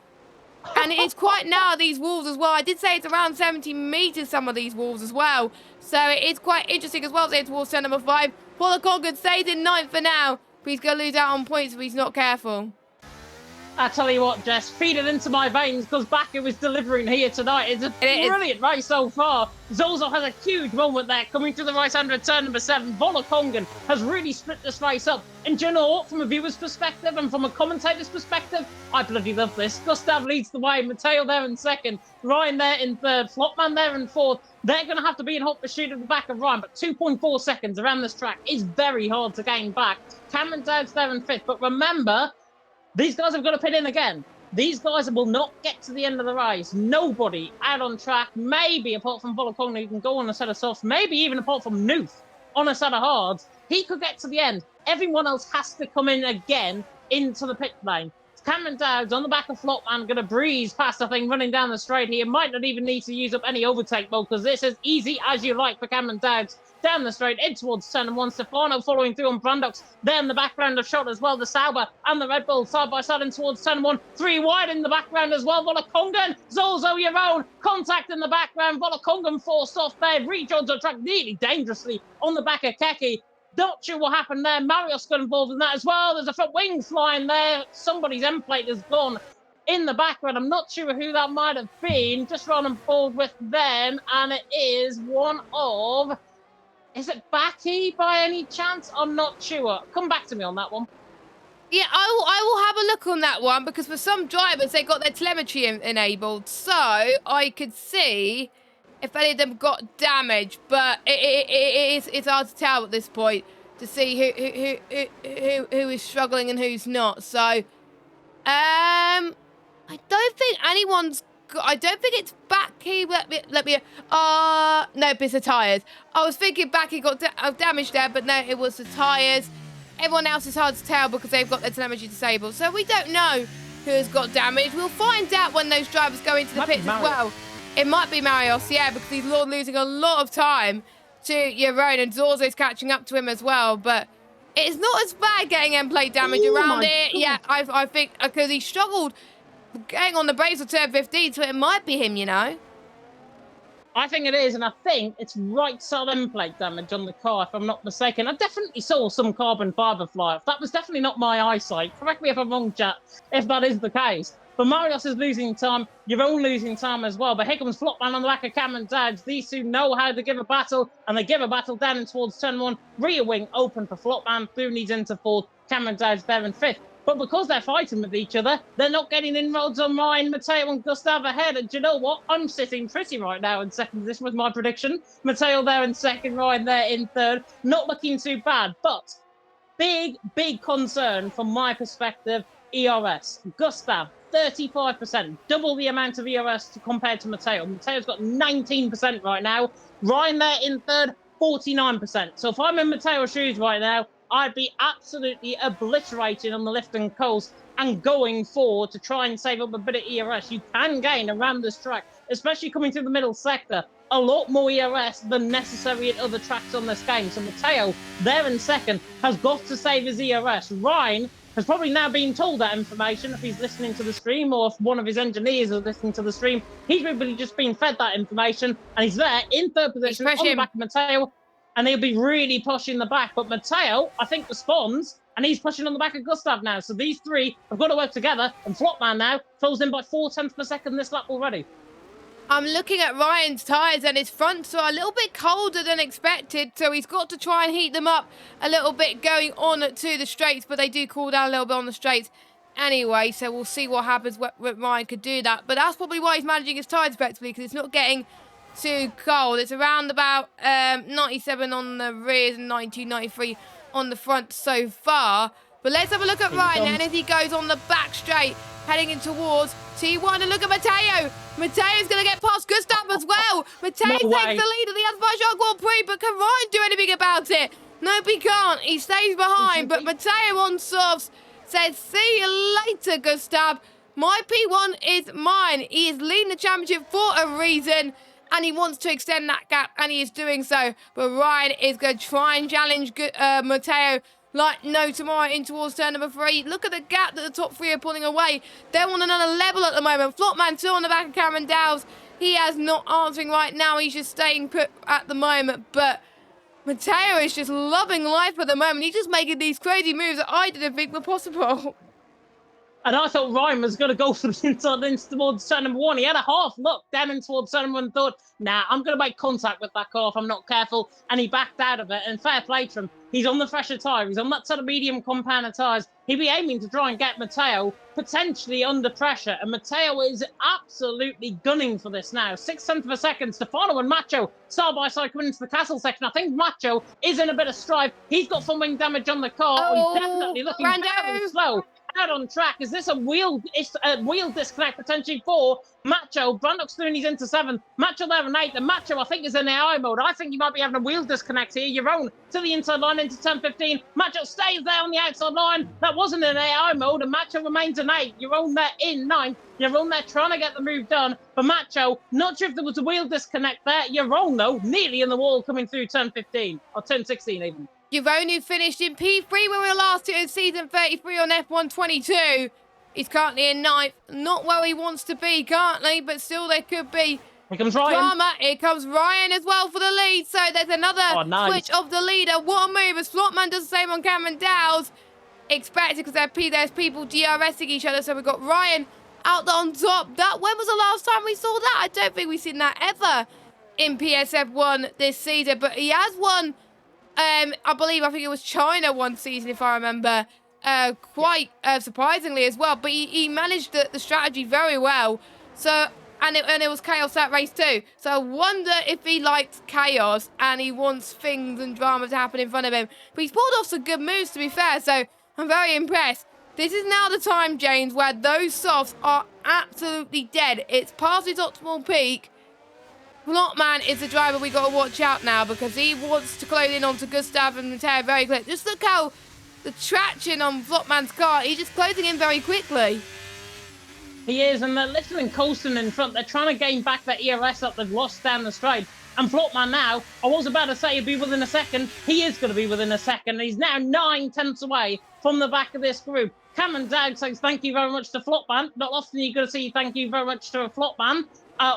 And it's quite narrow, these walls as well. I did say it's around 70 metres, some of these walls as well. So it is quite interesting as well, towards turn number 5. Volakongan stays in 9th for now, but he's going to lose out on points if he's not careful. I tell you what, Jess, feed it into my veins because Baku is delivering here tonight. It's a brilliant race so far. Zozo has a huge moment there coming to the right hand of turn number 7. Volakongan has really split this race up. And do you know what? From a viewer's perspective and from a commentator's perspective, I bloody love this. Gustav leads the way, Matteo there in second, Ryan there in third, Flopman there in fourth. They're going to have to be in hot pursuit at the back of Ryan, but 2.4 seconds around this track is very hard to gain back. Cameron Dowd's there in fifth, but remember, these guys have got to pit in again. These guys will not get to the end of the race. Nobody out on track, maybe apart from Volakongan who can go on a set of softs, maybe even apart from Nuth on a set of hards. He could get to the end. Everyone else has to come in again into the pit lane. Cameron Dowd's on the back of Flopman, going to breeze past the thing running down the straight here. Might not even need to use up any overtake mode because this is easy as you like for Cameron Dowd's. Down the straight, in towards turn 1. Stefano following through on Brandox. There in the background of shot as well. The Sauber and the Red Bull side by side in towards turn 1. 3 wide in the background as well. Volakongan, Zolzo your own. Contact in the background. Volakongan forced off there. Rejoins on track nearly dangerously on the back of Keki. Not sure what happened there. Marios got involved in that as well. There's a front wing flying there. Somebody's end plate has gone in the background. I'm not sure who that might have been. Just running forward with them. And it is one of... Is it Batty by any chance? I'm not sure. Come back to me on that one. Yeah, I will have a look on that one because for some drivers, they got their telemetry enabled. So I could see if any of them got damage, but it's hard to tell at this point. to see who is struggling and who's not. So, I don't think anyone's. I don't think it's Backy. Let me. No, it's the tyres. I was thinking Backy got damage there, but no, it was the tyres. Everyone else is hard to tell because they've got their telemetry disabled. So we don't know who has got damage. We'll find out when those drivers go into the pits as well. It might be Marios, yeah, because he's losing a lot of time to Jeroen, and Zorzo's catching up to him as well. But it's not as bad getting end plate damage around it. God. Yeah, I think because he struggled getting on the brakes of turn 15, so it might be him, you know. I think it is, and I think it's right side end plate damage on the car, if I'm not mistaken. I definitely saw some carbon fibre fly off. That was definitely not my eyesight. Correct me if I'm wrong, chat, if that is the case. But Marios is losing time. Jeroen losing time as well. But here comes Flopman on the back of Cam and Dodge. These two know how to give a battle, and they give a battle down and towards turn 1. Rear wing open for Flopman. Booney's into 4th. Cam and Dodge there in 5th. But because they're fighting with each other, they're not getting inroads on Ryan, Matteo, and Gustav ahead. And do you know what? I'm sitting pretty right now in second position with my prediction. Matteo there in second, Ryan there in third. Not looking too bad, but big concern from my perspective, ERS. Gustav, 35%, double the amount of ERS compared to Matteo. Matteo's got 19% right now. Ryan there in third, 49%. So if I'm in Matteo's shoes right now, I'd be absolutely obliterated on the lift and coast and going forward to try and save up a bit of ERS. You can gain around this track, especially coming through the middle sector, a lot more ERS than necessary at other tracks on this game. So Matteo, there in second, has got to save his ERS. Ryan has probably now been told that information if he's listening to the stream, or if one of his engineers is listening to the stream. He's probably just been fed that information, and he's there in third position on the back of Matteo. And he'll be really pushing the back. But Matteo, I think, responds, and he's pushing on the back of Gustav now. So these three have got to work together. And Flopman now falls in by 0.4 per second this lap already. I'm looking at Ryan's tyres, and his fronts are a little bit colder than expected. So he's got to try and heat them up a little bit going on to the straights. But they do cool down a little bit on the straights anyway. So we'll see what happens when Ryan could do that. But that's probably why he's managing his tyres effectively, because it's not getting too cold. It's around about 97 on the rears and 92, 93 on the front so far. But let's have a look at Ryan, and as he goes on the back straight, heading in towards T1, and look at Matteo. Matteo's going to get past Gustav as well. Matteo takes the lead of the Azerbaijan Grand Prix, but can Ryan do anything about it? Nope, he can't. He stays behind, but Matteo on softs says, see you later, Gustav. My P1 is mine. He is leading the championship for a reason, and he wants to extend that gap, and he is doing so. But Ryan is going to try and challenge Matteo like no tomorrow in towards turn number 3. Look at the gap that the top 3 are pulling away. They're on another level at the moment. Flopman still on the back of Cameron Dowles. He has not answering right now. He's just staying put at the moment. But Matteo is just loving life at the moment. He's just making these crazy moves that I didn't think were possible. And I thought Ryan was going to go for the inside into towards turn number 1. He had a half look down in towards turn number 1 and thought, nah, I'm going to make contact with that car if I'm not careful. And he backed out of it. And fair play to him. He's on the fresher tyre. He's on that sort of medium compounder tyres. He'd be aiming to try and get Matteo potentially under pressure. And Matteo is absolutely gunning for this now. 0.6 of a second. Stefano and Macho side by side coming into the castle section. I think Macho is in a bit of strife. He's got some wing damage on the car. He's definitely looking very slow. Out on track. Is this a wheel disconnect potentially for Macho? Brandon Clooney's into 7th. Macho there in 8th. And Macho, I think, is in AI mode. I think you might be having a wheel disconnect here. Jeroen to the inside line into turn 15. Macho stays there on the outside line. That wasn't in AI mode, and Macho remains in 8th. Jeroen there in 9th. Jeroen there trying to get the move done. But Macho, not sure if there was a wheel disconnect there. Jeroen, though, nearly in the wall coming through turn 15. Or turn 16 even. Jeroen, who finished in P3 when we were last here in season 33 on F122. He's currently in 9th. Not where he wants to be currently, but still there could be Here comes Ryan. drama. Here comes Ryan as well for the lead. So there's another switch of the leader. What a move as Flopman does the same on Cameron Dowles. Expected because there's people DRSing each other. So we've got Ryan out on top. When was the last time we saw that? I don't think we've seen that ever in PSF1 this season. But he has won, I think it was China one season, if I remember, quite surprisingly as well. But he managed the strategy very well. So and it was chaos that race too. So I wonder if he likes chaos and he wants things and drama to happen in front of him. But he's pulled off some good moves, to be fair, so I'm very impressed. This is now the time, James, where those softs are absolutely dead. It's past its optimal peak. Flopman is the driver we got to watch out now because he wants to close in onto Gustav and Matteo very quick. Just look how the traction on Flopman's car, he's just closing in very quickly. He is, and they're literally coasting in front. They're trying to gain back that ERS that they've lost down the straight. And Flopman now, I was about to say he'd be within a second. He is going to be within a second. He's now 9/10 away from the back of this group. Cameron Dowd says thank you very much to Flopman. Not often you're going to see thank you very much to a Flopman,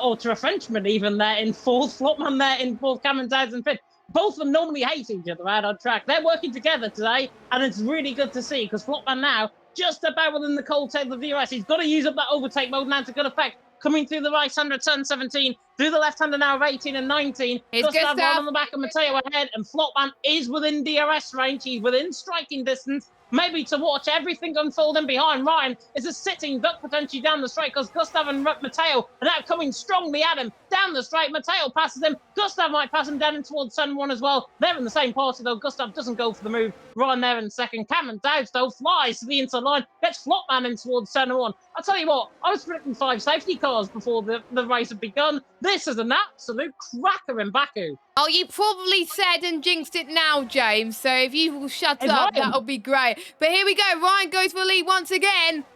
or to a Frenchman even there in fourth. Flopman there in fourth, Cameron Dowd in fifth. Both of them normally hate each other out on track. They're working together today, and it's really good to see because Flopman now just about within the cold tail of the DRS. He's got to use up that overtake mode now to good effect. Coming through the right-hander turn 17, through the left-hander now of 18 and 19. Gustav right on the back of Matteo ahead, and Flopman is within DRS range. He's within striking distance. Maybe to watch everything unfolding behind Ryan is a sitting duck potentially down the straight because Gustav and Matteo are now coming strongly at him down the straight. Matteo passes him. Gustav might pass him down in towards turn 1 as well. They're in the same party though. Gustav doesn't go for the move. Ryan there in second. Cameron Dowd though flies to the inside line. Gets Flopman in towards turn 1. I'll tell you what, I was predicting 5 safety cars before the race had begun. This is an absolute cracker in Baku. Oh, you probably said and jinxed it now, James. So if you will shut up, that'll be great. But here we go. Ryan goes for the lead once again.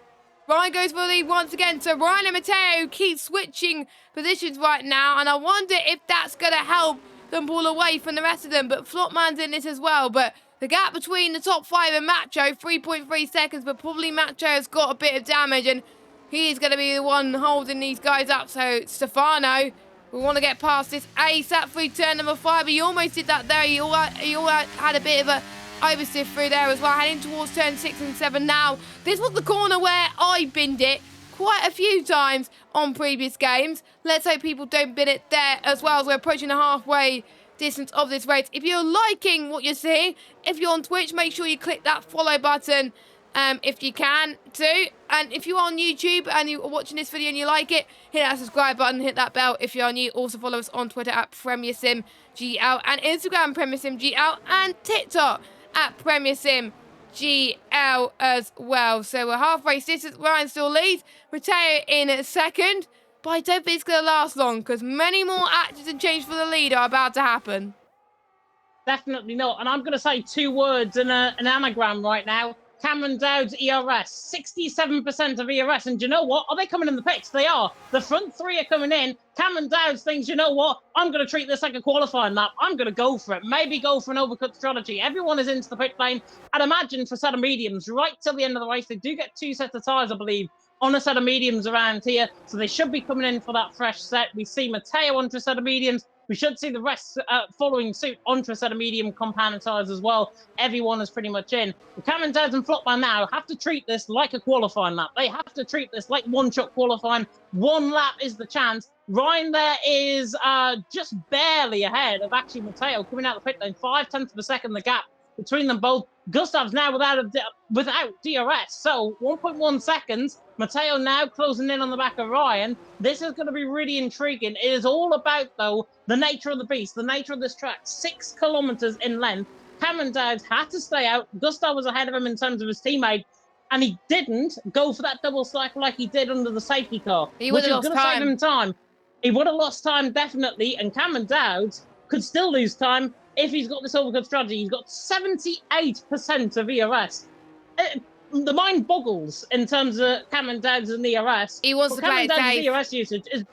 So Ryan and Matteo keep switching positions right now. And I wonder if that's going to help them pull away from the rest of them. But Flopman's in this as well. But the gap between the top 5 and Macho, 3.3 seconds. But probably Macho has got a bit of damage. And he's going to be the one holding these guys up. So Stefano, we want to get past this ASAP through turn number 5. He almost did that there. He all had a bit of a oversteer through there as well, heading towards turn 6 and 7 now. This was the corner where I binned it quite a few times on previous games. Let's hope people don't bin it there as well as we're approaching the halfway distance of this race. If you're liking what you're seeing, if you're on Twitch, make sure you click that follow button if you can too. And if you're on YouTube and you're watching this video and you like it, hit that subscribe button, hit that bell if you're new. Also follow us on Twitter at PremierSimGL and Instagram PremierSimGL and TikTok at PremierSimGL as well. So we're halfway distance. Ryan still leads. Matteo in second. But I don't think it's going to last long because many more actions and changes for the lead are about to happen. Definitely not. And I'm going to say 2 words in an anagram right now. Cameron Dowd's ERS, 67% of ERS. And you know what? Are they coming in the pits? They are. The front 3 are coming in. Cameron Dowd thinks, you know what? I'm going to treat this like a qualifying lap. I'm going to go for it. Maybe go for an overcut strategy. Everyone is into the pit lane. I'd imagine for set of mediums, right till the end of the race, they do get 2 sets of tyres, I believe, on a set of mediums around here. So they should be coming in for that fresh set. We see Matteo onto a set of mediums. We should see the rest following suit onto a set of medium compound tyres as well. Everyone is pretty much in. The Cameron Dowd and Flopman now have to treat this like a qualifying lap. They have to treat this like one-shot qualifying. 1 lap is the chance. Ryan there is just barely ahead of actually Matteo coming out of the pit lane. 0.5 of a second the gap between them both. Gustav's now without DRS, so 1.1 seconds. Matteo now closing in on the back of Ryan. This is going to be really intriguing. It is all about, though, the nature of the beast, the nature of this track. 6 kilometers in length. Cameron Dowd had to stay out. Gustav was ahead of him in terms of his teammate, and he didn't go for that double cycle like he did under the safety car. He would have lost save him time. He would have lost time, definitely, and Cameron Dowd could still lose time if he's got this overcut strategy. He's got 78% of ERS. The mind boggles in terms of Cameron Dowd's and ERS. He wants to play it safe. Cameron Dowd's ERS usage is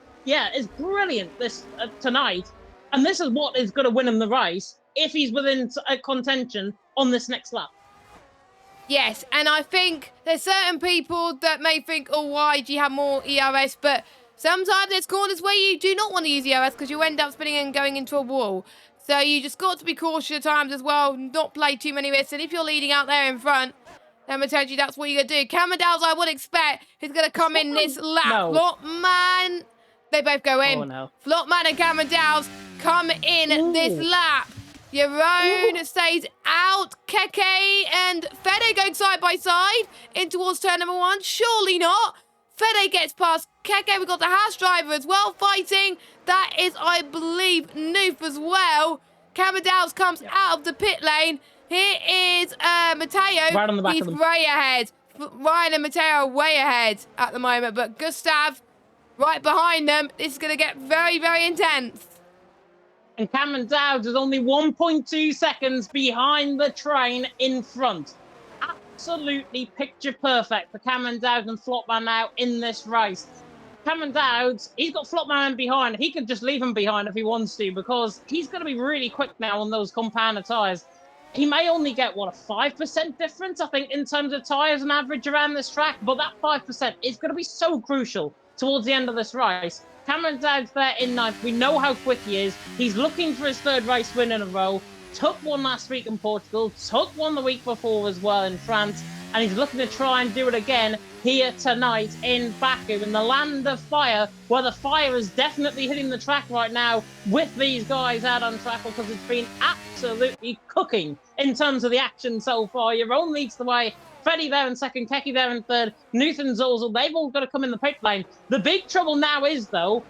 brilliant this tonight, and this is what is going to win him the race if he's within contention on this next lap. Yes, and I think there's certain people that may think, oh, why do you have more ERS? But sometimes there's corners where you do not want to use ERS because you end up spinning and going into a wall. So you just got to be cautious at times as well, not play too many risks. And if you're leading out there in front, then potentially that's what you're going to do. Cameron Dowd, I would expect, is going to come in this lap. No. Flopman, they both go in. Oh, no. Flopman and Cameron Dowd come in this lap. Yaron stays out. Keke and Fede going side by side in towards turn number 1. Surely not. Fede gets past Keke. We've got the house driver as well fighting. That is, I believe, Noof as well. Cameron Dowles comes out of the pit lane. Here is Matteo. Right on the back He's of them. way ahead. Ryan and Matteo are way ahead at the moment, but Gustav right behind them. This is going to get very, very intense. And Cameron Dowd is only 1.2 seconds behind the train in front. Absolutely picture perfect for Cameron Dowd and Flopman now in this race. Cameron Dowd, he's got Flopman behind. He could just leave him behind if he wants to, because he's going to be really quick now on those compounder tyres. He may only get, what, a 5% difference, I think, in terms of tyres on average around this track, but that 5% is going to be so crucial towards the end of this race. Cameron Dowd's there in ninth. We know how quick he is. He's looking for his third race win in a row. Took one last week in Portugal. Took one the week before as well in France. And he's looking to try and do it again here tonight in Baku, in the land of fire, where the fire is definitely hitting the track right now with these guys out on track, because it's been absolutely cooking in terms of the action so far. Jeroen leads the way. Freddie there in second, Keke there in third, Nuth and Zolzo, they've all got to come in the pit lane. The big trouble now is, though,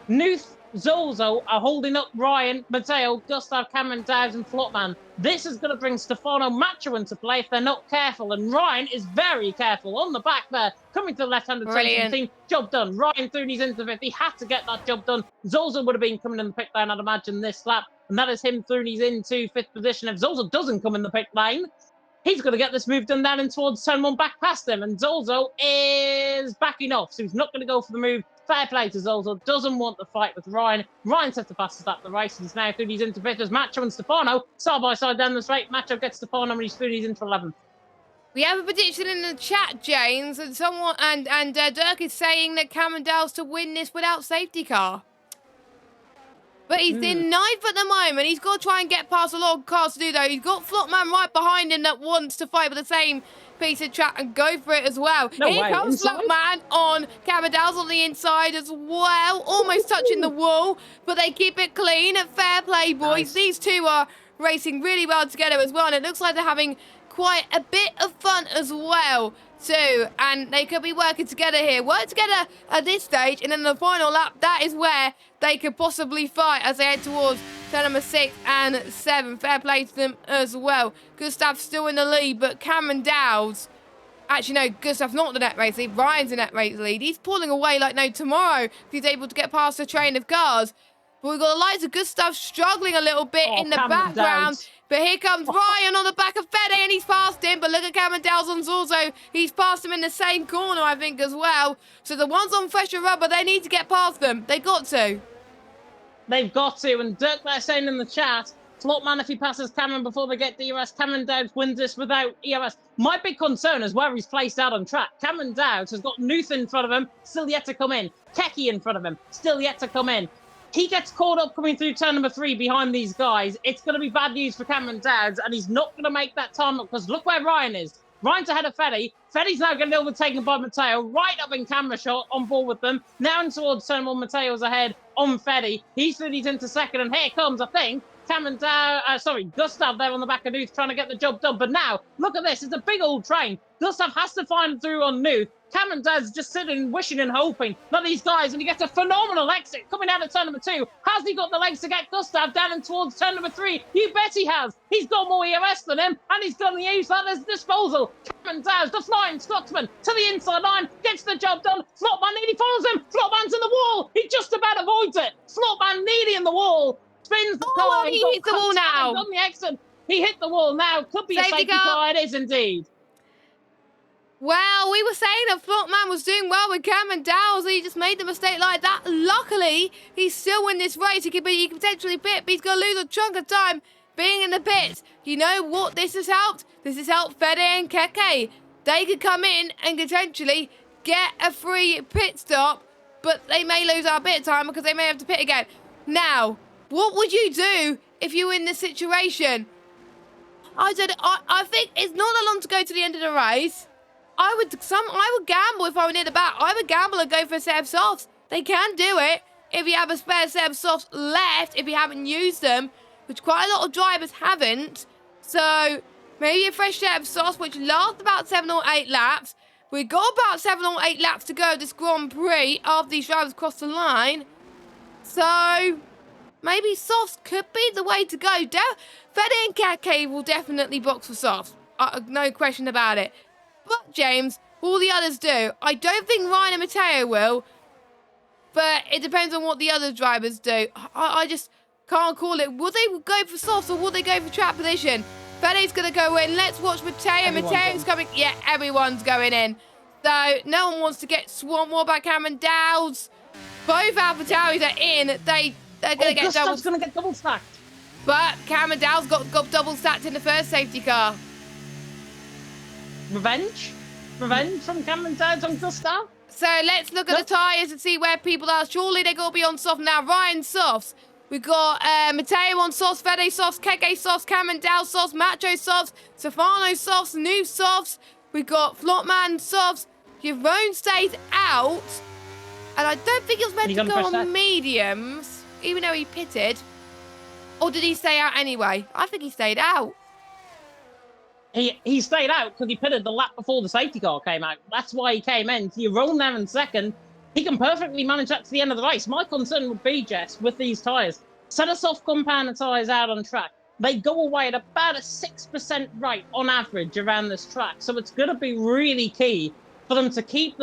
Nuth, Zolzo are holding up Ryan, Matteo, Gustav, Cameron Dowds and Flopman. This is going to bring Stefano Macho into play if they're not careful, and Ryan is very careful on the back there, coming to the left-handed side of the team. Job done. Ryan Throoney's into fifth. He had to get that job done. Zolzo would have been coming in the pit lane, I'd imagine, this lap, and that is him. Throoney's into fifth position. If Zolzo doesn't come in the pit lane, he's going to get this move done down in towards turn one, back past him. And Zolzo is backing off, so he's not going to go for the move. Fair play to Zolzo. Doesn't want the fight with Ryan. Ryan set the fastest lap of the race. He's now through. He's into fifth as Macho and Stefano side by side down the straight. Macho gets Stefano and he's through. He's into 11th. We have a prediction in the chat, James, and someone and Dirk is saying that Cameron Dowles to win this without safety car. But he's in ninth at the moment. He's got to try and get past a lot of cars to do, though. He's got Flopman right behind him that wants to fight with the same piece of track and go for it as well. No Here way. comes Flopman on Cameron Dowles on the inside as well. Almost touching the wall, but they keep it clean. Fair play, boys. Nice. These two are racing really well together as well, and it looks like they're having quite a bit of fun as well too, and they could be working together here. Work together at this stage, and then the final lap, that is where they could possibly fight as they head towards turn number 6 and 7. Fair play to them as well. Gustav's still in the lead, but Cameron Dowds, actually no, Gustav's not the net race lead. Ryan's the net race lead. He's pulling away like no tomorrow if he's able to get past the train of cars. But we've got the lights of Gustav struggling a little bit in the Cameron background. Dowds. But here comes Ryan on the back of Fede, and he's past him. But look at Cameron Dowles on Zorzo. He's passed him in the same corner, I think, as well. So the ones on fresher rubber, they need to get past them. They got to. They've got to. And Dirk there saying in the chat, Flopman, if he passes Cameron before they get to ERS, Cameron Dowds wins this without ERS. My big concern is where he's placed out on track. Cameron Dowds has got Nuth in front of him, still yet to come in. Keke in front of him, still yet to come in. He gets caught up coming through turn number 3 behind these guys. It's going to be bad news for Cameron Dowds, and he's not going to make that time up, because look where Ryan is. Ryan's ahead of Fede. Fede's now getting overtaken by Matteo, right up in camera shot, on board with them. Now in towards turn 1, Matteo's ahead on Fede. He's into second, and here comes, I think, Gustav there on the back of Nuth trying to get the job done. But now, look at this. It's a big old train. Gustav has to find through on Nuth. Cameron Dowds just sitting, wishing and hoping that these guys, and he gets a phenomenal exit coming out of turn number 2. Has he got the legs to get Gustav down and towards turn number 3? You bet he has. He's got more ERS than him, and he's going to use that as disposal. Cameron Dowds, the flying Scotsman, to the inside line, gets the job done. Flopman nearly follows him. Flopman's in the wall. He just about avoids it. Flopman nearly in the wall. Spins the car. He hit the wall now. On the exit. He hit the wall now. Could be a safety car. It is indeed. Well, we were saying that Flopman was doing well with Cameron Dowles, and he just made the mistake like that. Luckily, he's still in this race. He could potentially pit, but he's going to lose a chunk of time being in the pits. You know what this has helped? This has helped Fede and Keke. They could come in and potentially get a free pit stop, but they may lose our pit time because they may have to pit again. Now, what would you do if you were in this situation? I think it's not that long to go to the end of the race. I would gamble if I were near the back. I would gamble and go for a set of softs. They can do it if you have a spare set of softs left, if you haven't used them, which quite a lot of drivers haven't. So maybe a fresh set of softs, which last about 7 or 8 laps, We got about 7 or 8 laps to go this Grand Prix after these drivers cross the line. So maybe softs could be the way to go. Fede and Keke will definitely box for softs. No question about it. But James, all the others do. I don't think Ryan and Matteo will. But it depends on what the other drivers do. I just can't call it. Will they go for softs or will they go for track position? Fede's going to go in. Let's watch Matteo. Matteo's coming. Yeah, everyone's going in. So no one wants to get swamped more by Cameron Dowds. Both AlphaTauris are in. They're going to get double. Going to get double stacked. But Cameron Dowds got double stacked in the first safety car. Revenge from Cameron Dowds on Gustav. So let's look at the tyres and see where people are. Surely they're going to be on soft now. Ryan softs. We've got Matteo on softs, Fede softs, Keke softs, Cameron Dowds softs, Macho softs, Stefano softs, New softs. We've got Flotman softs. Jerome stays out. And I don't think he was meant to go on mediums, even though he pitted. Or did he stay out anyway? I think he stayed out. He stayed out because he pitted the lap before the safety car came out. That's why he came in. You roll there in second. He can perfectly manage that to the end of the race. My concern would be, Jess, with these tyres, set a soft compounder tyres out on track. They go away at about a 6% rate on average around this track. So it's going to be really key for them to keep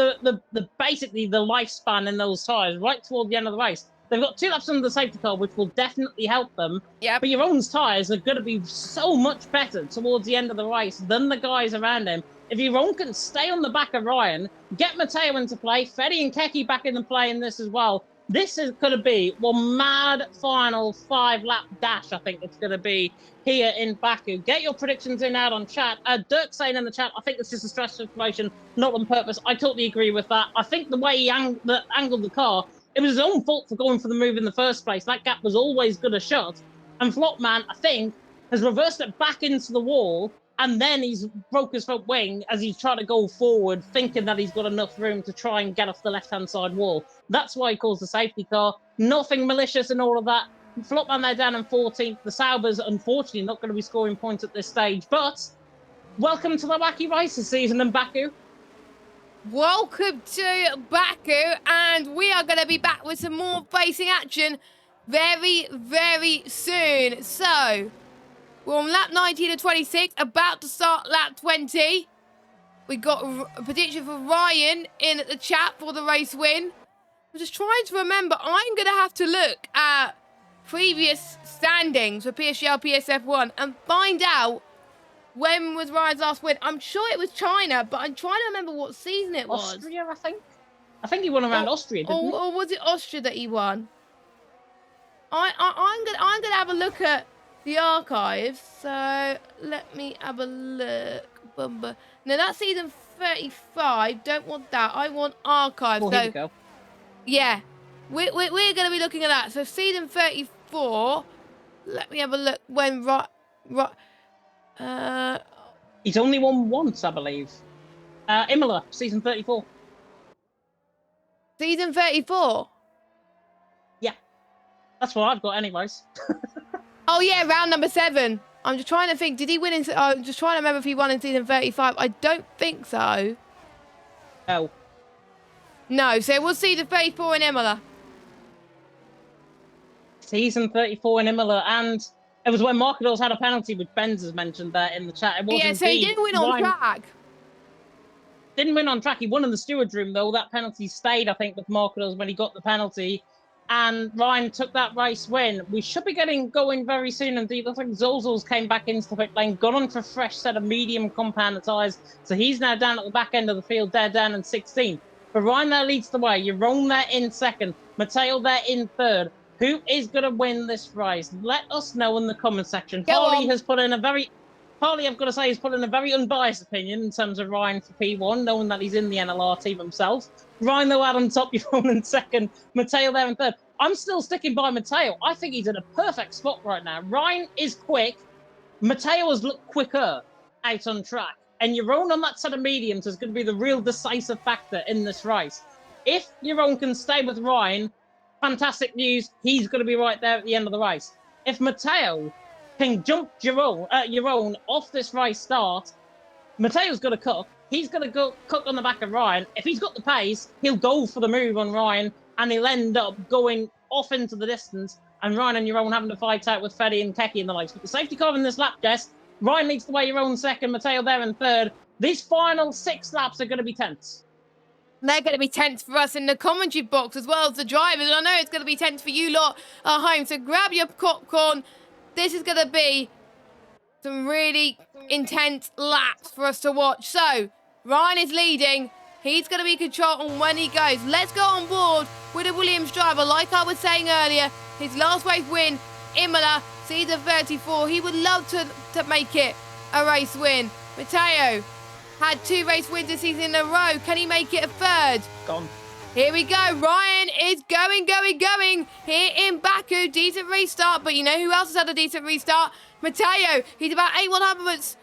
basically the lifespan in those tyres right toward the end of the race. They've got 2 laps under the safety car, which will definitely help them. Yep. But your own tyres are going to be so much better towards the end of the race than the guys around him. If your own can stay on the back of Ryan, get Matteo into play, Fede and Keke back in the play in this as well. This is going to be one mad final 5-lap dash, I think it's going to be here in Baku. Get your predictions in out on chat. Dirk saying in the chat, I think it's just a stress situation, not on purpose. I totally agree with that. I think the way he angled the car, it was his own fault for going for the move in the first place. That gap was always going to shut. And Flopman, I think, has reversed it back into the wall. And then he's broke his front wing as he's trying to go forward, thinking that he's got enough room to try and get off the left-hand side wall. That's why he calls the safety car. Nothing malicious in all of that. Flopman, they're down in 14th. The Saubers, unfortunately, not going to be scoring points at this stage. But welcome to the Wacky Races season in Baku. Welcome to Baku, and we are going to be back with some more racing action very, very soon. So, we're on lap 19 of 26, about to start lap 20. We got a prediction for Ryan in at the chat for the race win. I'm just trying to remember. I'm going to have to look at previous standings for PSGL, PSF1 and find out when was Ryan's last win. I'm sure it was China, but I'm trying to remember what season it was. Austria, I think. I think he won around Austria, didn't he? Or was it Austria that he won? I'm gonna have a look at the archives. So let me have a look. No, that's season 35. Don't want that. I want archives. Well, here we go. Yeah, we're going to be looking at that. So season 34. Let me have a look when he's only won once, I believe. Imola, season 34. Season 34? Yeah. That's what I've got anyways. Oh, yeah, round number 7. I'm just trying to think. Did he win in... I'm just trying to remember if he won in season 35. I don't think so. No. No, so we'll see the 34 in Imola. Season 34 in Imola, and it was when Markadors had a penalty, which Benz has mentioned there in the chat. It wasn't. Yeah, so he didn't win on track. Didn't win on track. He won in the steward's room, though. That penalty stayed, I think, with Markadors when he got the penalty. And Ryan took that race win. We should be getting going very soon indeed. Looks like Zolzol's came back into the pit lane, gone on for a fresh set of medium compound tyres. So he's now down at the back end of the field. They're down in 16th. But Ryan there leads the way. Jeroen there in second. Matteo there in third. Who is going to win this race? Let us know in the comment section. Harley has put in a very... Harley, I've got to say, has put in a very unbiased opinion in terms of Ryan for P1, knowing that he's in the NLR team himself. Ryan, though, out on top, Jeroen in second. Matteo there in third. I'm still sticking by Matteo. I think he's in a perfect spot right now. Ryan is quick. Matteo has looked quicker out on track. And Jeroen on that set of mediums is going to be the real decisive factor in this race. If Jeroen can stay with Ryan, fantastic news. He's going to be right there at the end of the race. If Matteo can jump Jeroen off this race start, Matteo's got to cook. He's going to go cook on the back of Ryan. If he's got the pace, he'll go for the move on Ryan, and he'll end up going off into the distance, and Ryan and Jeroen having to fight out with Freddy and Keki and the likes. But the safety car in this lap, Jess, Ryan leads the way, Jeroen second, Matteo there in third. These final 6 laps are going to be tense. They're going to be tense for us in the commentary box as well as the drivers. And I know it's going to be tense for you lot at home. So grab your popcorn. This is going to be some really intense laps for us to watch. So Ryan is leading. He's going to be in control on when he goes. Let's go on board with a Williams driver. Like I was saying earlier, his last race win, Imola, season 34. He would love to make it a race win. Matteo had 2 race wins this season in a row. Can he make it a third? Gone. Here we go. Ryan is going here in Baku. Decent restart, but you know who else has had a decent restart? Matteo. He's about 8/100ths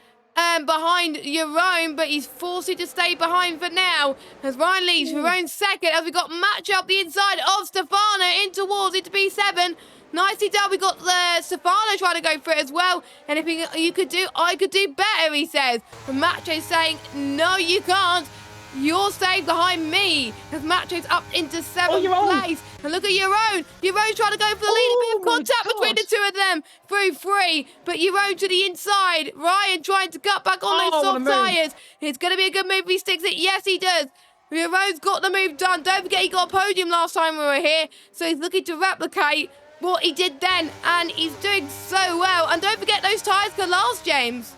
behind Jeroen, but he's forced to stay behind for now. As Ryan leads, Jeroen second, as we got match up the inside of Stefano in towards into P7. Nicely done. We got Stefano trying to go for it as well. Anything you could do, I could do better, he says. But Macho's saying, no, you can't. You're staying behind me. As Macho's up into 7th place. And look at Jeroen. Jeroen's trying to go for the lead. A bit of contact between the 2 of them through 3. But Jeroen to the inside. Ryan trying to cut back on those soft tyres. It's going to be a good move if he sticks it. Yes, he does. Jeroen's got the move done. Don't forget he got a podium last time we were here. So he's looking to replicate what he did then, and he's doing so well. And don't forget, those tyres can last, James.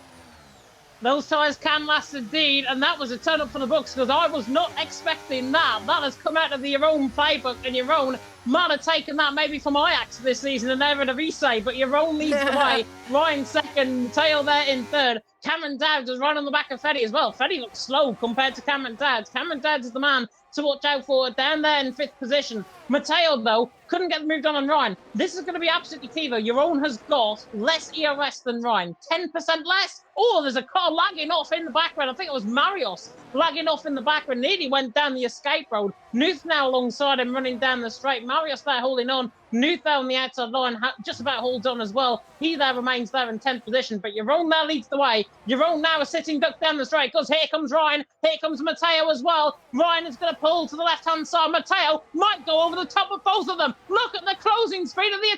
Those tyres can last indeed, and that was a turn up for the books because I was not expecting that. That has come out of the Jeroen playbook, and Jeroen might have taken that maybe from Ajax this season and never to resay, but Jeroen leads the way. Ryan second, Matteo there in third. Cameron Dowds is right on the back of Freddy as well. Freddy looks slow compared to Cameron Dowds. Cameron Dowds is the man to watch out for down there in 5th position. Matteo, though, couldn't get the move done on Ryan. This is going to be absolutely key, though. Jeroen has got less ERS than Ryan. 10% less. Oh, there's a car lagging off in the background. I think it was Marios lagging off in the background. Nearly went down the escape road. Nuth now alongside him running down the straight. Marios there holding on. Nuth there on the outside line, just about holds on as well. He there remains there in 10th position, but Jeroen now leads the way. Jeroen now a sitting duck down the straight because here comes Ryan. Here comes Matteo as well. Ryan is going to pull to the left-hand side. Matteo might go over the top of both of them. Look at the closing speed of the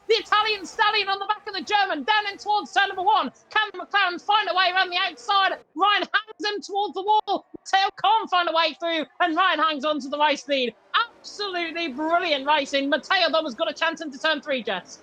Italian stallion on the back of the German, down in towards turn number 1. Can McLaren find a way around the outside? Ryan hangs him towards the wall. Matteo can't find a way through, and Ryan hangs on to the race lead. Absolutely brilliant racing. Matteo, though, has got a chance into turn 3, Jess.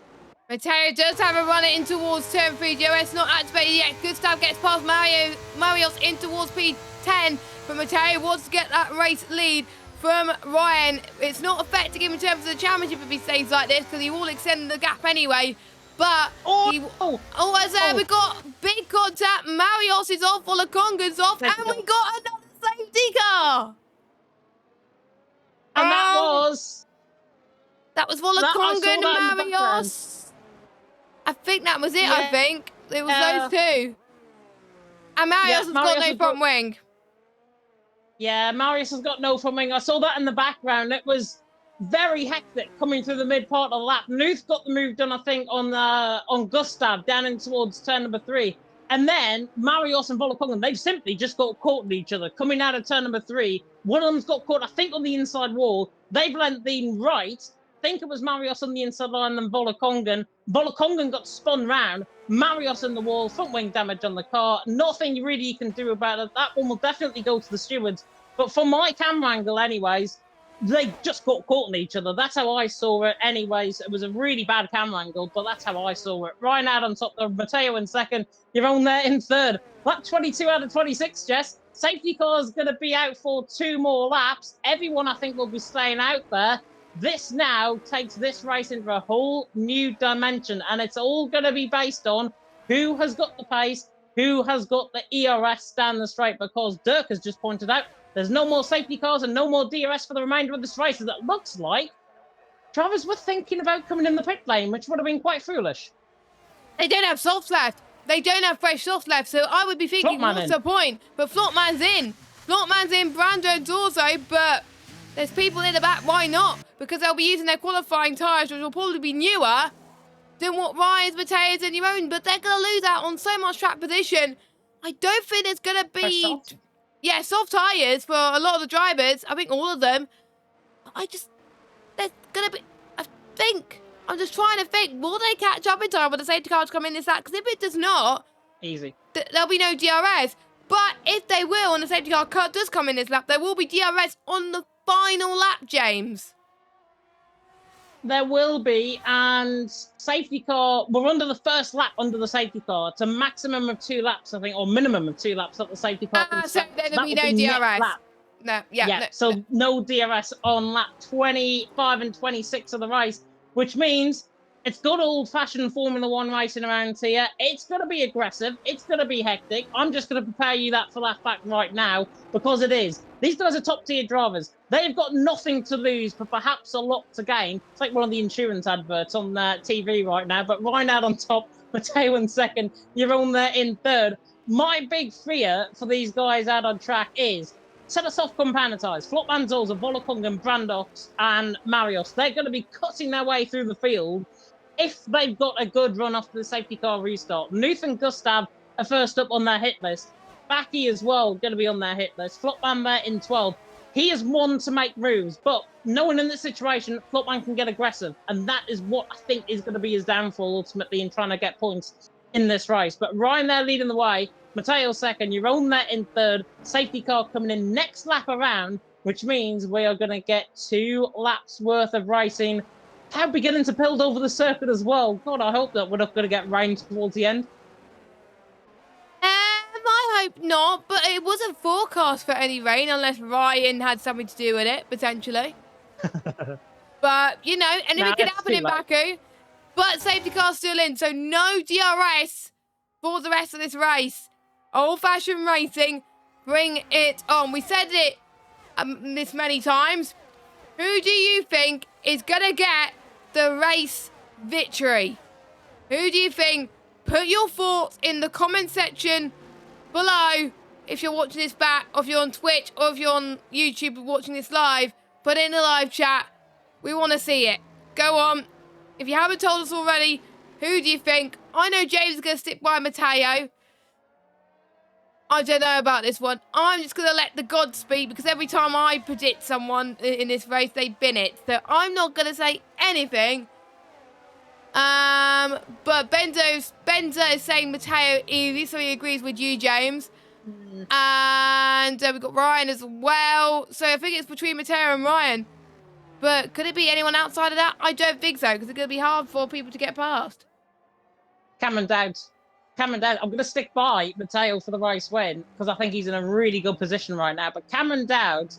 Matteo does have a run in towards turn 3. Joe's not activated yet. Gustav gets past Marios in towards P10, but Matteo wants to get that race lead from Ryan. It's not affecting him in terms of the championship if he stays like this, because he will extend the gap anyway. But we've got big contact. Marios is off, Olakonga's off, and we got another safety car. And that was Olakonga and Marios. I think that was it. Yeah. I think it was those 2. And Marios has got no front wing. Yeah, Marius has got no front wing. I saw that in the background. It was very hectic coming through the mid part of the lap. Nuth got the move done, I think, on Gustav down in towards turn number 3. And then Marios and Volokongan, they've simply just got caught in each other coming out of turn number 3. One of them's got caught, I think, on the inside wall. They've lent in right. I think it was Marios on the inside line and Volokongan. Volokongan got spun round. Marios in the wall, front wing damage on the car. Nothing really you can do about it. That one will definitely go to the stewards. But from my camera angle anyways, they just got caught in each other. That's how I saw it anyways. It was a really bad camera angle, but that's how I saw it. Ryan out on top there, Matteo in second. Jeroen there in third. Lap 22 out of 26, Jess. Safety car is going to be out for 2 more laps. Everyone, I think, will be staying out there. This now takes this race into a whole new dimension, and it's all going to be based on who has got the pace, who has got the ERS down the straight, because Dirk has just pointed out there's no more safety cars and no more DRS for the remainder of this race. As it looks like drivers were thinking about coming in the pit lane, which would have been quite foolish. They don't have softs left. They don't have fresh softs left, so I would be thinking, what's the point? But Flotman's in. Flotman's in, Brando also, but there's people in the back. Why not? Because they'll be using their qualifying tyres, which will probably be newer than what Ryan's, Mateo's, and Jeroen, but they're going to lose out on so much track position. I don't think there's going to be... yeah, soft tyres for a lot of the drivers. I think all of them. There's going to be, I'm just trying to think, will they catch up in time for the safety car to come in this lap? Because if it does not, easy. There'll be no DRS. But if they will, and the safety car does come in this lap, there will be DRS on the final lap, James. There will be, and safety car, we're under the first lap under the safety car. It's a maximum of 2 laps, I think, or minimum of 2 laps that the safety car can So stop. there'll be no DRS. No, So no DRS on lap 25 and 26 of the race, which means it's good old-fashioned Formula 1 racing around here. It's going to be aggressive. It's going to be hectic. I'm just going to prepare you that for lap back right now, because it is. These guys are top-tier drivers. They've got nothing to lose, but perhaps a lot to gain. It's like one of the insurance adverts on TV right now. But Ryan out on top, Matteo in second, Jeroen there in third. My big fear for these guys out on track is set of soft compound tyres. Flopman, Zolza, Volokong, Brandox, and Marios. They're going to be cutting their way through the field if they've got a good run after the safety car restart. Nuth and Gustav are first up on their hit list. Baki as well, going to be on their hit list. Flopman there in 12. He is one to make moves, but knowing in this situation, Flopman can get aggressive, and that is what I think is going to be his downfall ultimately in trying to get points in this race. But Ryan there leading the way, Matteo second, Jeroen there in third, safety car coming in next lap around, which means we are going to get 2 laps worth of racing. How beginning to build over the circuit as well. God, I hope that we're not going to get rain towards the end. I hope not, but it wasn't forecast for any rain unless Ryan had something to do with it, potentially. But, you know, anything can happen in Baku. But safety car's still in, so no DRS for the rest of this race. Old-fashioned racing, bring it on. We said it this many times. Who do you think is going to get the race victory? Who do you think? Put your thoughts in the comment section below. If you're watching this back, or if you're on Twitch, or if you're on YouTube watching this live, put it in the live chat. We want to see it. Go on. If you haven't told us already, who do you think? I know James is going to stick by Matteo. I don't know about this one. I'm just going to let the gods speak, because every time I predict someone in this race, they bin it. So I'm not going to say anything. But Benzo is saying Matteo easy, so he agrees with you, James. And we've got Ryan as well. So I think it's between Matteo and Ryan. But could it be anyone outside of that? I don't think so, because it's going to be hard for people to get past. Cameron Dowd. I'm going to stick by Matteo for the race win, because I think he's in a really good position right now. But Cameron Dowd,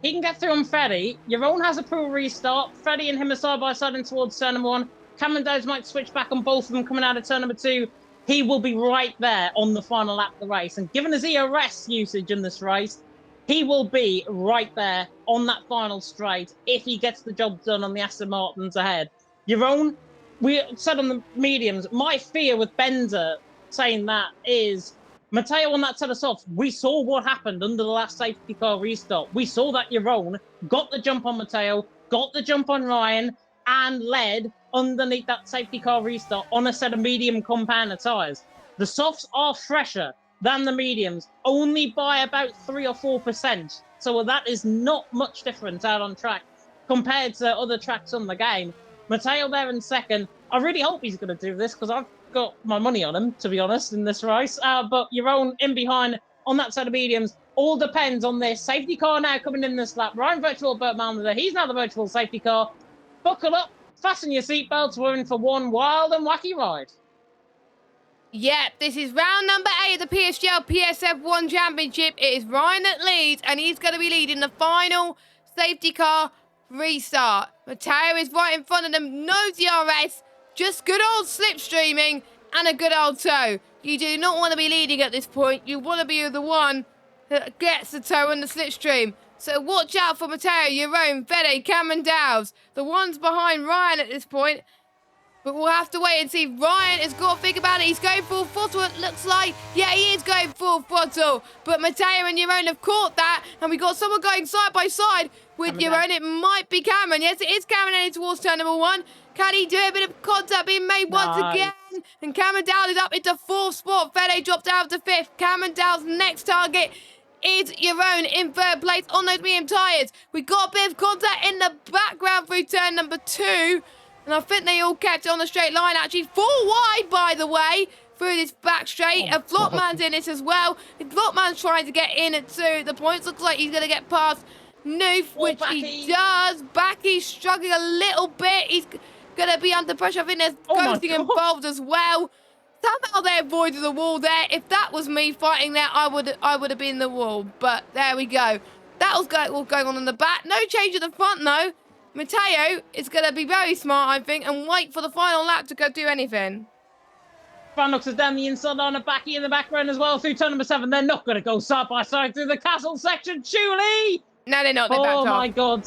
he can get through on Freddie. Jeroen has a pool restart. Freddie and him are side by side in towards turn number 1. Cameron Dowd might switch back on both of them coming out of turn number 2. He will be right there on the final lap of the race. And given his ERS usage in this race, he will be right there on that final straight if he gets the job done on the Aston Martins ahead. Jeroen, we said on the mediums, my fear with Benza saying that is Matteo on that set us off. We saw what happened under the last safety car restart. We saw that Jeroen got the jump on Matteo, got the jump on Ryan, and led underneath that safety car restart on a set of medium compound tyres. The softs are fresher than the mediums, only by about 3 or 4%. So that is not much difference out on track compared to other tracks on the game. Matteo there in second. I really hope he's going to do this, because I've got my money on him, to be honest, in this race. But Jeroen in behind on that set of mediums. All depends on this. Safety car now coming in this lap. Ryan Virtual Burt Malmeder, he's now the virtual safety car. Buckle up, fasten your seatbelts. We're in for one wild and wacky ride. Yep, this is round number 8 of the PSGL PSF1 Championship. It is Ryan that leads, and he's going to be leading the final safety car restart. Matteo is right in front of them. No DRS, just good old slipstreaming and a good old toe. You do not want to be leading at this point. You want to be the one that gets the toe and the slipstream. So watch out for Matteo, Jeroen, Fede, Cameron Dowds, the ones behind Ryan at this point. But we'll have to wait and see. Ryan has got to think about it. He's going full throttle, it looks like. Yeah, he is going full throttle. But Matteo and Jeroen have caught that. And we've got someone going side by side with Jeroen. It might be Cameron. Yes, it is Cameron heading towards turn number 1. Can he do it? A bit of contact being made once again. And Cameron Dowd is up into 4th spot. Fede dropped down to 5th. Cameron Dowd's next target is Jeroen in third place on those medium tyres. We got a bit of contact in the background through turn number 2. And I think they all kept it on the straight line, actually. 4 wide, by the way, through this back straight. And Flopman's in this as well. Flopman's trying to get in to the points. Looks like he's going to get past Noof, which he does. Backy's struggling a little bit. He's going to be under pressure. I think there's ghosting involved as well. Somehow they avoided the wall there. If that was me fighting there, I would have been the wall. But there we go. That was all going on in the back. No change at the front, though. Matteo is going to be very smart, I think, and wait for the final lap to go do anything. Brandux is down the inside line of Backy in the background as well through turn number 7. They're not going to go side by side through the castle section, surely. No, they're not. They're backed off. Oh, my God.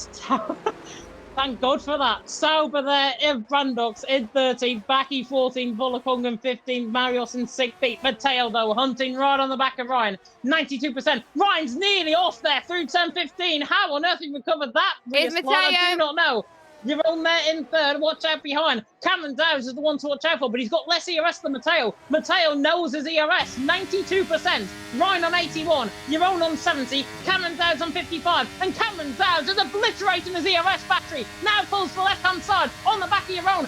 Thank God for that. Sauber there in Brandux in 13th, Backy 14th, Volakongan 15th, Marios in 6th. Matteo, though, hunting right on the back of Ryan. 92%. Ryan's nearly off there through turn 15. How on earth he recovered that? Here's Matteo. I do not know. You're on there in third. Watch out behind. Cameron Dowes is the one to watch out for, but he's got less ERS than Matteo. Matteo knows his ERS. 92%. Ryan on 81. Jeroen on 70. Cameron Dowes on 55. And Cameron Dowes is obliterating his ERS battery. Now pulls to the left-hand side on the back of Jeroen.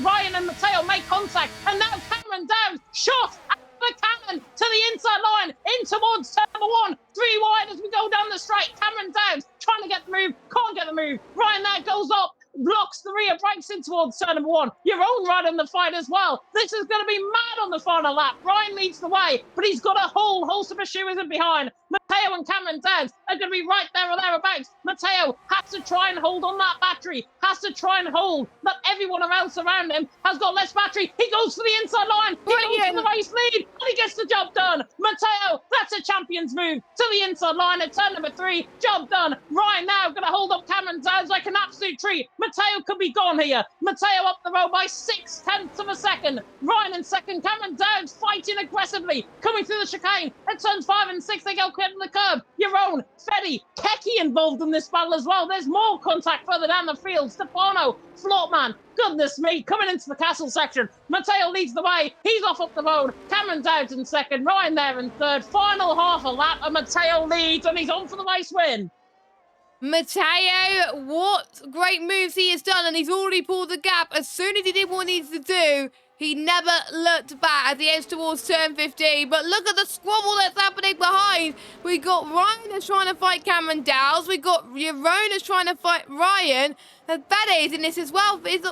Ryan and Matteo make contact. And now Cameron Dowes shot at the cannon to the inside line in towards turn number 1. 3 wide as we go down the straight. Cameron Dowes trying to get the move, can't get the move. Ryan there goes up, blocks the rear, breaks in towards turn number 1. Jeroen right in the fight as well. This is going to be mad on the final lap. Ryan leads the way, but he's got a whole host of pursuers in behind. Matteo and Cameron Dowes are going to be right there or thereabouts. Matteo has to try and hold on that battery, has to try and hold that everyone else around him has got less battery. He goes for the inside line. He goes for the race lead, and he gets the job done. Matteo, that's a champion's move to the inside line at turn number 3. Job done. Ryan now going to hold up Cameron Dowes like an absolute treat. Matteo could be gone here. Matteo up the road by 0.6 of a second. Ryan in second. Cameron Dowes fighting aggressively, coming through the chicane. At turns 5 and 6, they go clear to the curb. Jeroen, Fetty, Keki involved in this battle as well. There's more contact further down the field. Stefano, Flopman, goodness me, coming into the castle section. Matteo leads the way. He's off up the road. Cameron Dowes in second. Ryan there in third. Final half a lap, and Matteo leads, and he's on for the race win. Matteo, what great moves he has done, and he's already pulled the gap. As soon as he did what he needs to do, he never looked back as he heads towards turn 15. But look at the squabble that's happening behind. We got Ryan that's trying to fight Cameron Dowes. We got Jeroen that's trying to fight Ryan. And Fede's in this as well. Fede's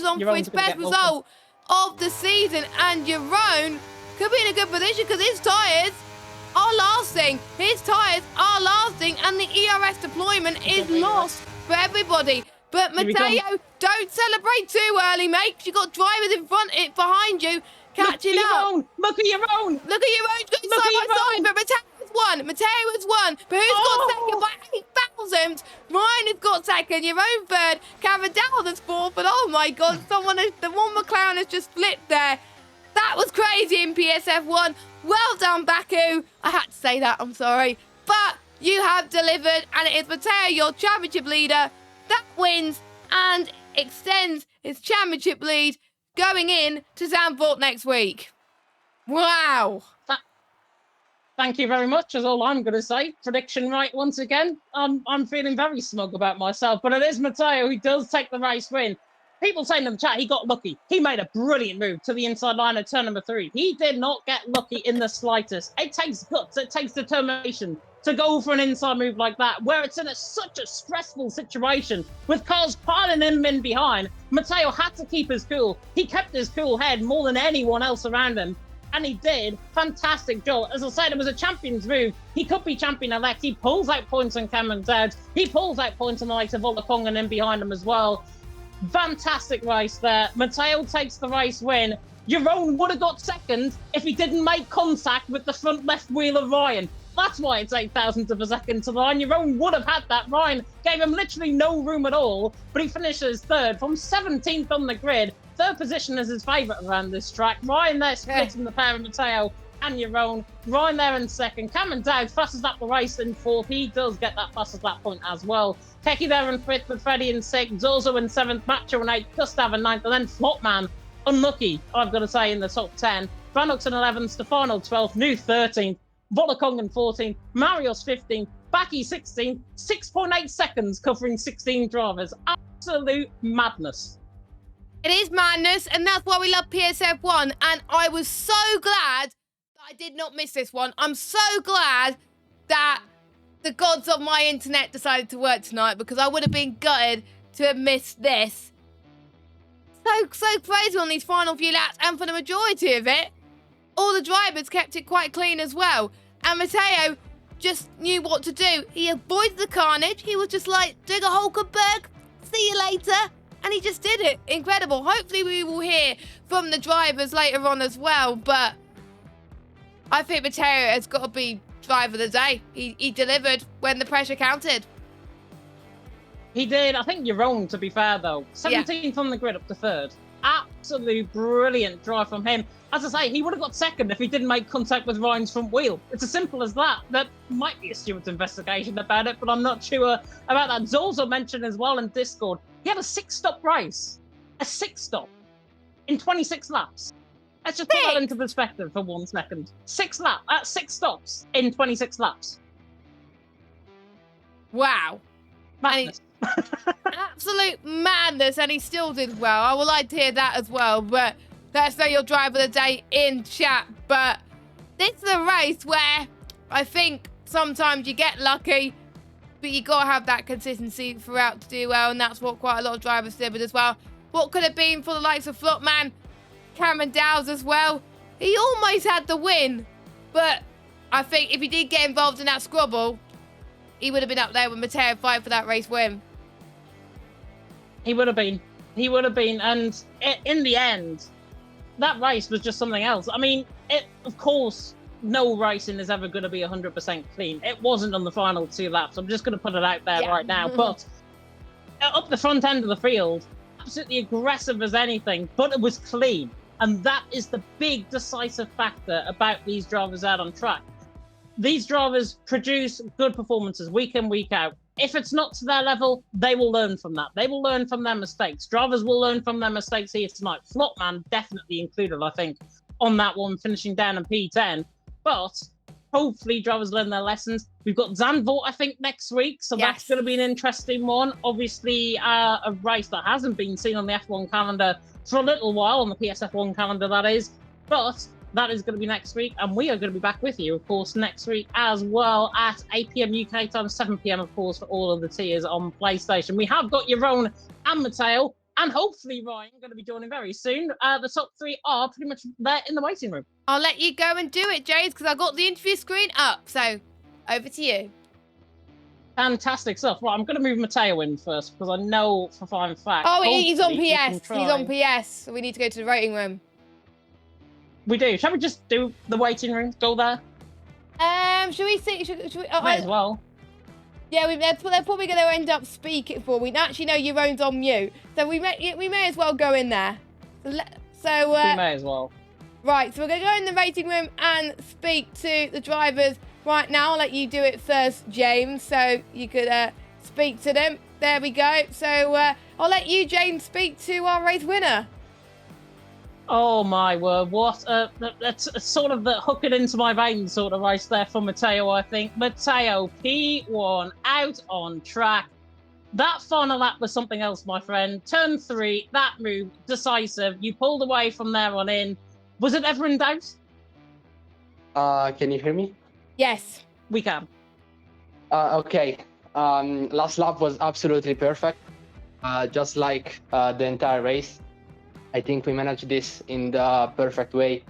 on for his best result of the season. And Jeroen could be in a good position because his tyres are lasting. His tyres are lasting, and the ERS deployment is lost for everybody. But Matteo, don't celebrate too early, mate, because you've got drivers in front, behind you, catching up. Look at Jeroen. Look at Jeroen going side by side, but Matteo's won. Matteo's won. But who's got second by 8,000? Ryan has got second. Jeroen third. Cameron Dowes is fourth. But oh my God, the one McLaren has just flipped there. That was crazy in PSF1. Well done, Baku. I had to say that, I'm sorry. But you have delivered, and it is Matteo, your championship leader, that wins and extends his championship lead going in to Zandvoort next week. Wow. Thank you very much, is all I'm going to say. Prediction right once again. I'm feeling very smug about myself, but it is Matteo who does take the race win. People saying in the chat, he got lucky. He made a brilliant move to the inside line at turn number 3. He did not get lucky in the slightest. It takes guts, it takes determination to go for an inside move like that, where it's in such a stressful situation with cars piling him in behind. Matteo had to keep his cool. He kept his cool head more than anyone else around him, and he did. Fantastic job. As I said, it was a champion's move. He could be champion-elect. He pulls out points on Cameron Dowes. He pulls out points on the likes of Volakongan in behind him as well. Fantastic race there. Matteo takes the race win. Jeroen would have got second if he didn't make contact with the front left wheel of Ryan. That's why it's 8,000th of a second to the line. Jeroen would have had that. Ryan gave him literally no room at all, but he finishes third from 17th on the grid. Third position is his favourite around this track. Ryan there splitting the pair of Matteo and Jeroen. Ryan there in second. Cameron Dowes fastest lap the race in fourth. He does get that fastest lap point as well. Keki there in fifth, with Freddie in sixth. Zozo in seventh. Macho in eighth. Gustav in ninth. And then Flopman, unlucky, I've got to say, in the top 10. Brannox in 11th. Stefano 12th. New 13th. Volakongan 14th, Marios 15th, Baki 16th, 6.8 seconds covering 16 drivers. Absolute madness. It is madness, and that's why we love PSF1. And I was so glad that I did not miss this one. I'm so glad that the gods of my internet decided to work tonight, because I would have been gutted to have missed this. So crazy on these final few laps, and for the majority of it, all the drivers kept it quite clean as well. And Matteo just knew what to do. He avoided the carnage. He was just like, dig a Hulkenberg, see you later. And he just did it. Incredible. Hopefully we will hear from the drivers later on as well. But I think Matteo has got to be driver of the day. He delivered when the pressure counted. He did. I think you're wrong, to be fair, though. 17th on the grid up to 3rd. Absolute brilliant drive from him. As I say, he would have got 2nd if he didn't make contact with Ryan's front wheel. It's as simple as that. There might be a steward's investigation about it, but I'm not sure about that. Zolzo mentioned as well in Discord, he had a 6-stop race. A 6-stop in 26 laps. Let's just put that into perspective for 1 second. 6 stops in 26 laps. Wow. Madness. Absolute madness, and he still did well. I would like to hear that as well, but let us know your driver of the day in chat. But this is a race where I think sometimes you get lucky, but you got to have that consistency throughout to do well, and that's what quite a lot of drivers delivered as well. What could have been for the likes of Flopman, Cameron Dowes as well. He almost had the win, but I think if he did get involved in that squabble, he would have been up there with Matteo fight for that race win. He would have been. He would have been. And in the end, that race was just something else. I mean, of course, no racing is ever going to be 100% clean. It wasn't on the final 2 laps. I'm just going to put it out there right now. But up the front end of the field, absolutely aggressive as anything, but it was clean. And that is the big decisive factor about these drivers out on track. These drivers produce good performances week in, week out. If it's not to their level, they will learn from that. They will learn from their mistakes. Drivers will learn from their mistakes here tonight. Flopman definitely included, I think, on that one, finishing down in P10. But hopefully drivers learn their lessons. We've got Zandvoort, I think, next week. So that's going to be an interesting one. Obviously, a race that hasn't been seen on the F1 calendar for a little while, on the PSF1 calendar, that is. But that is going to be next week, and we are going to be back with you, of course, next week as well at 8 p.m. UK time, 7 p.m. of course, for all of the tiers on PlayStation. We have got Jeroen and Matteo, and hopefully Ryan going to be joining very soon. The top 3 are pretty much there in the waiting room. I'll let you go and do it, James, because I've got the interview screen up. So over to you. Fantastic stuff. Right, I'm going to move Matteo in first, because I know for fine fact. Oh, he's on PS. He's on PS. So we need to go to the waiting room. We do. Shall we just do the waiting room? Go there? Should we see? Should we, Might as well. Yeah, they're probably going to end up speaking for. We actually know Jeroen's on mute, so we may as well go in there. So we may as well. Right, so we're going to go in the waiting room and speak to the drivers right now. I'll let you do it first, James, so you could speak to them. There we go. So I'll let you, James, speak to our race winner. Oh my word, what that's sort of the hook it into my veins sort of race there for Matteo, I think. Matteo, P1, out on track. That final lap was something else, my friend. Turn 3, that move, decisive. You pulled away from there on in. Was it ever in doubt? Can you hear me? Yes. We can. Okay. Last lap was absolutely perfect. Just like the entire race. I think we managed this in the perfect way.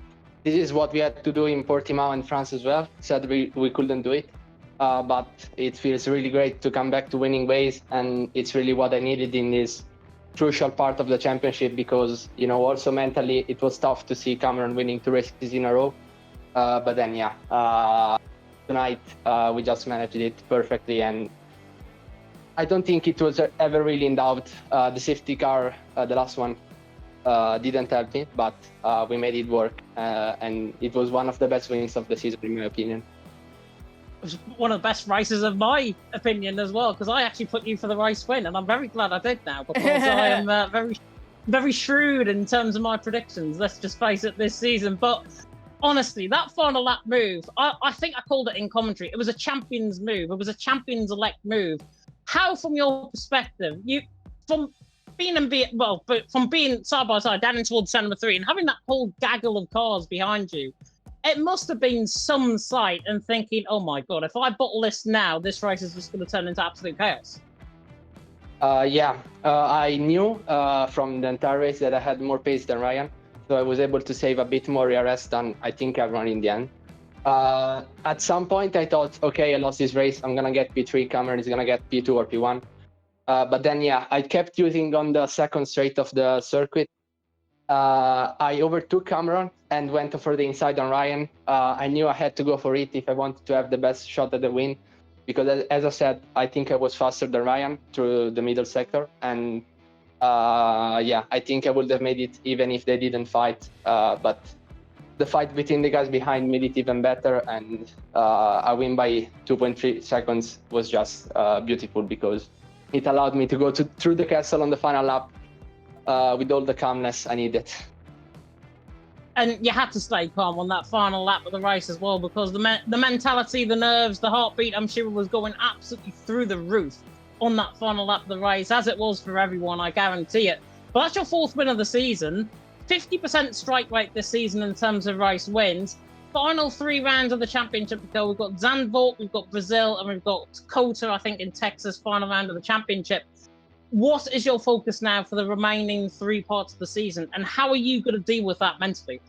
This is what we had to do in Portimao and France as well. Sadly, we couldn't do it. But it feels really great to come back to winning ways. And it's really what I needed in this crucial part of the championship, because, you know, also mentally it was tough to see Cameron winning 2 races in a row. But then, tonight we just managed it perfectly. And I don't think it was ever really in doubt. The safety car, the last one, didn't help me, but we made it work, and it was one of the best wins of the season, in my opinion. It was one of the best races of my opinion as well, because I actually put you for the race win, and I'm very glad I did now, because I am very, very shrewd in terms of my predictions. Let's just face it, this season. But honestly, that final lap move, I think I called it in commentary. It was a champion's move. It was a champion's elect move. How, from your perspective, from being side by side down in towards turn number 3 and having that whole gaggle of cars behind you, it must have been some sight and thinking, oh my god, if I bottle this now, this race is just going to turn into absolute chaos. I knew from the entire race that I had more pace than Ryan, so I was able to save a bit more ERS than I think everyone in the end. At some point, I thought, okay, I lost this race. I'm gonna get P3. Cameron is gonna get P2 or P1. But then, I kept using on the second straight of the circuit. I overtook Cameron and went for the inside on Ryan. I knew I had to go for it if I wanted to have the best shot at the win, because as I said, I think I was faster than Ryan through the middle sector. And I think I would have made it even if they didn't fight. But the fight between the guys behind made it even better. And a win by 2.3 seconds was just beautiful, because it allowed me to go through the castle on the final lap with all the calmness I needed. And you had to stay calm on that final lap of the race as well, because the mentality, the nerves, the heartbeat, I'm sure was going absolutely through the roof on that final lap of the race, as it was for everyone, I guarantee it. But that's your 4th win of the season, 50% strike rate this season in terms of race wins. Final 3 rounds of the championship to go. We've got Zandvoort, we've got Brazil, and we've got Kota, I think, in Texas, final round of the championship. What is your focus now for the remaining 3 parts of the season, and how are you going to deal with that mentally?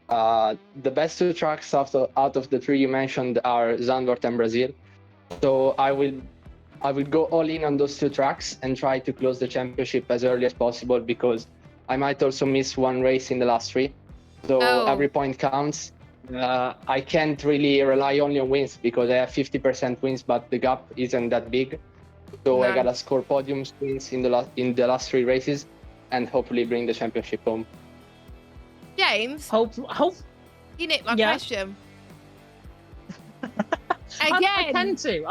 The best 2 tracks out of the 3 you mentioned are Zandvoort and Brazil. So I will go all in on those 2 tracks and try to close the championship as early as possible, because I might also miss 1 race in the last 3. So every point counts. I can't really rely only on wins, because I have 50% wins, but the gap isn't that big. So I gotta score podiums, wins in the last 3 races, and hopefully bring the championship home. James, Hope. you nicked my question. Again, I tend to,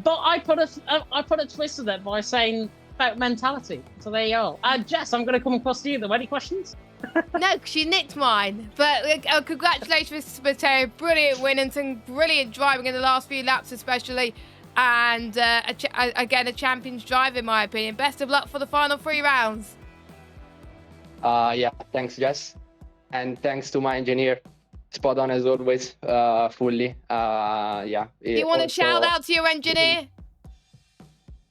but I put a twist to it by saying about mentality. So there you go. Jess, I'm going to come across to you. Though, any questions? No, because you nicked mine. But congratulations, Mateo. Brilliant win and some brilliant driving in the last few laps, especially. And again, a champion's drive, in my opinion. Best of luck for the final 3 rounds. Thanks, Jess. And thanks to my engineer. Spot on as always, fully. You want to shout out to your engineer?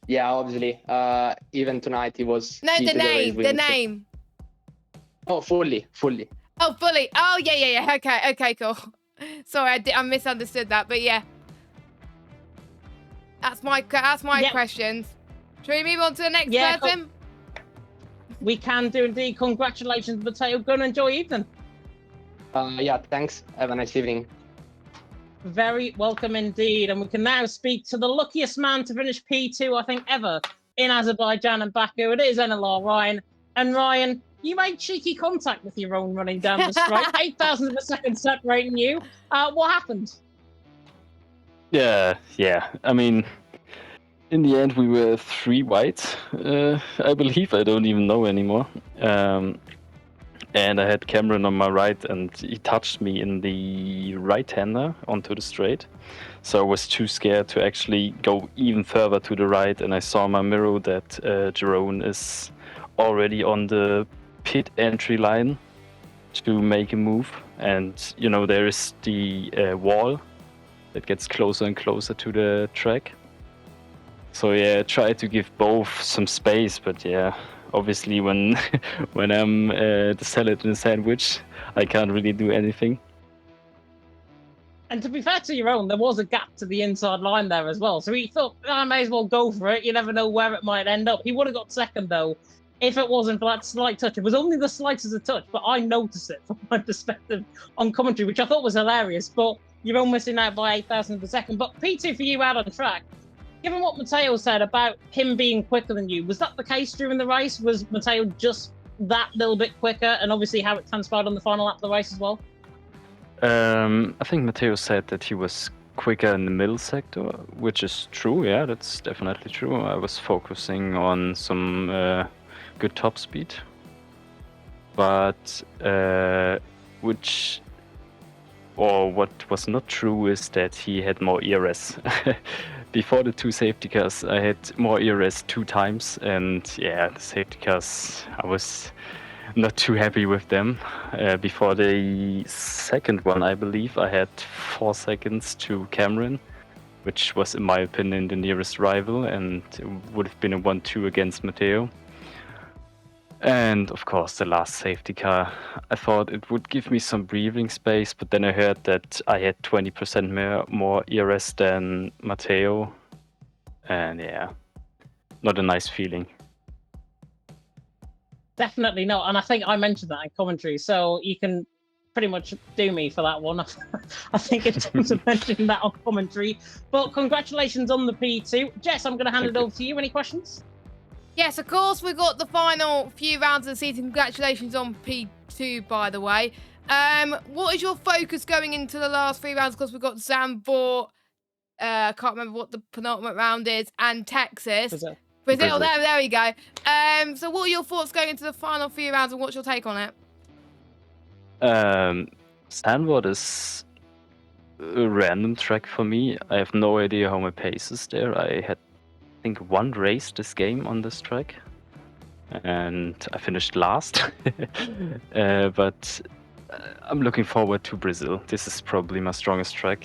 Yeah, obviously. Even tonight he was. No, the name. Oh, fully. Oh, fully. Oh, yeah. Okay, cool. Sorry, I misunderstood that, but yeah. That's my questions. Should we move on to the next person? We can do indeed. Congratulations, Mateo. Go and enjoy your evening. Thanks. Have a nice evening. Very welcome indeed. And we can now speak to the luckiest man to finish P2, I think, ever in Azerbaijan and Baku. It is NLR Ryan. And Ryan, you made cheeky contact with your own running down the straight. 8,000 of a second separating you. What happened? Yeah. I mean, in the end, we were 3 white. I believe, I don't even know anymore. And I had Cameron on my right, and he touched me in the right-hander onto the straight. So I was too scared to actually go even further to the right, and I saw on my mirror that Jerome is already on the pit entry line to make a move. And, there is the wall that gets closer and closer to the track. So I try to give both some space, but obviously when I'm the salad in a sandwich, I can't really do anything. And to be fair to your own, there was a gap to the inside line there as well. So he thought, I may as well go for it. You never know where it might end up. He would have got second, though, if it wasn't for that slight touch. It was only the slightest of touch, but I noticed it from my perspective on commentary, which I thought was hilarious. But you're all missing out by 8,000 per second. But P2 for you out on the track. Given what Mateo said about him being quicker than you, was that the case during the race? Was Mateo just that little bit quicker, and obviously how it transpired on the final lap of the race as well? I think Mateo said that he was quicker in the middle sector, which is true. Yeah, that's definitely true. I was focusing on some good top speed, but what was not true is that he had more ERS. Before the 2 safety cars, I had more ERS 2 times, and yeah, the safety cars, I was not too happy with them. Before the second one, I believe, I had 4 seconds to Cameron, which was, in my opinion, the nearest rival, and it would have been a 1-2 against Matteo. And of course, the last safety car, I thought it would give me some breathing space, but then I heard that I had 20% more ERS than Matteo. And yeah, not a nice feeling. Definitely not. And I think I mentioned that in commentary, so you can pretty much do me for that one. I think in terms of mentioning that on commentary. But congratulations on the P2. Jess, I'm going to hand it over to you. Any questions? Yes, of course, we've got the final few rounds of the season. Congratulations on P2, by the way. What is your focus going into the last 3 rounds? Because we've got Zambor, I can't remember what the penultimate round is, and Texas. Brazil. There we go. So what are your thoughts going into the final few rounds, and what's your take on it? Sandboard is a random track for me. I have no idea how my pace is there. I had, I think, 1 race this game on this track, and I finished last. But I'm looking forward to Brazil. This is probably my strongest track.